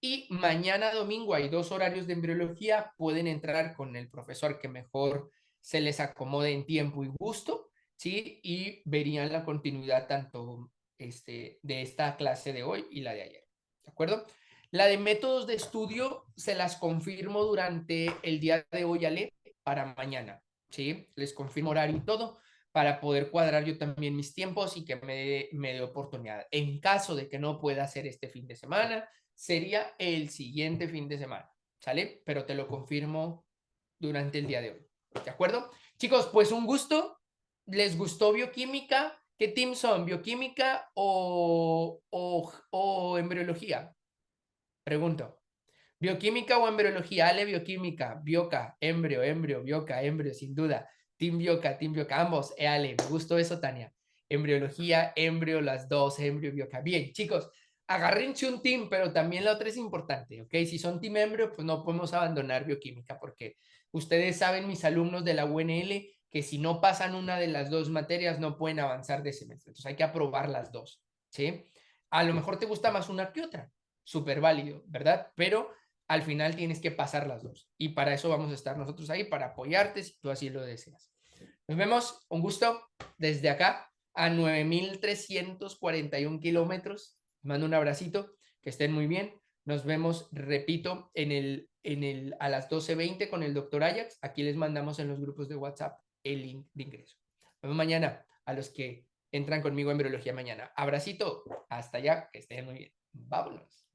Y mañana domingo hay 2 horarios de embriología, pueden entrar con el profesor que mejor se les acomode en tiempo y gusto, ¿sí? Y verían la continuidad tanto de esta clase de hoy y la de ayer, ¿de acuerdo? La de métodos de estudio se las confirmo durante el día de hoy, Ale, para mañana, ¿sí? Les confirmo horario y todo, para poder cuadrar yo también mis tiempos y que me dé oportunidad. En caso de que no pueda hacer este fin de semana, sería el siguiente fin de semana, ¿sale? Pero te lo confirmo durante el día de hoy, ¿de acuerdo? Chicos, pues un gusto. ¿Les gustó bioquímica? ¿Qué team son? ¿Bioquímica o embriología? Pregunto. ¿Bioquímica o embriología? Ale, bioquímica, bioca, embrio, bioca, embrio, sin duda. Team bioca, ambos. Ale, me gustó eso, Tania. Embriología, embrio, las dos, embrio, bioca. Bien, chicos, agárrense un team, pero también la otra es importante, ¿ok? Si son team embrio, pues no podemos abandonar bioquímica, porque ustedes saben, mis alumnos de la UNL, que si no pasan una de las dos materias, no pueden avanzar de semestre. Entonces hay que aprobar las dos, ¿sí? A lo mejor te gusta más una que otra, súper válido, ¿verdad? Pero al final tienes que pasar las dos. Y para eso vamos a estar nosotros ahí, para apoyarte si tú así lo deseas. Nos vemos, un gusto, desde acá a 9,341 kilómetros. Mando un abracito, que estén muy bien. Nos vemos, repito, a las 12:20 con el doctor Ajax. Aquí les mandamos en los grupos de WhatsApp el link de ingreso. Nos vemos mañana a los que entran conmigo en Virología mañana. Abracito, hasta allá, que estén muy bien. Vámonos.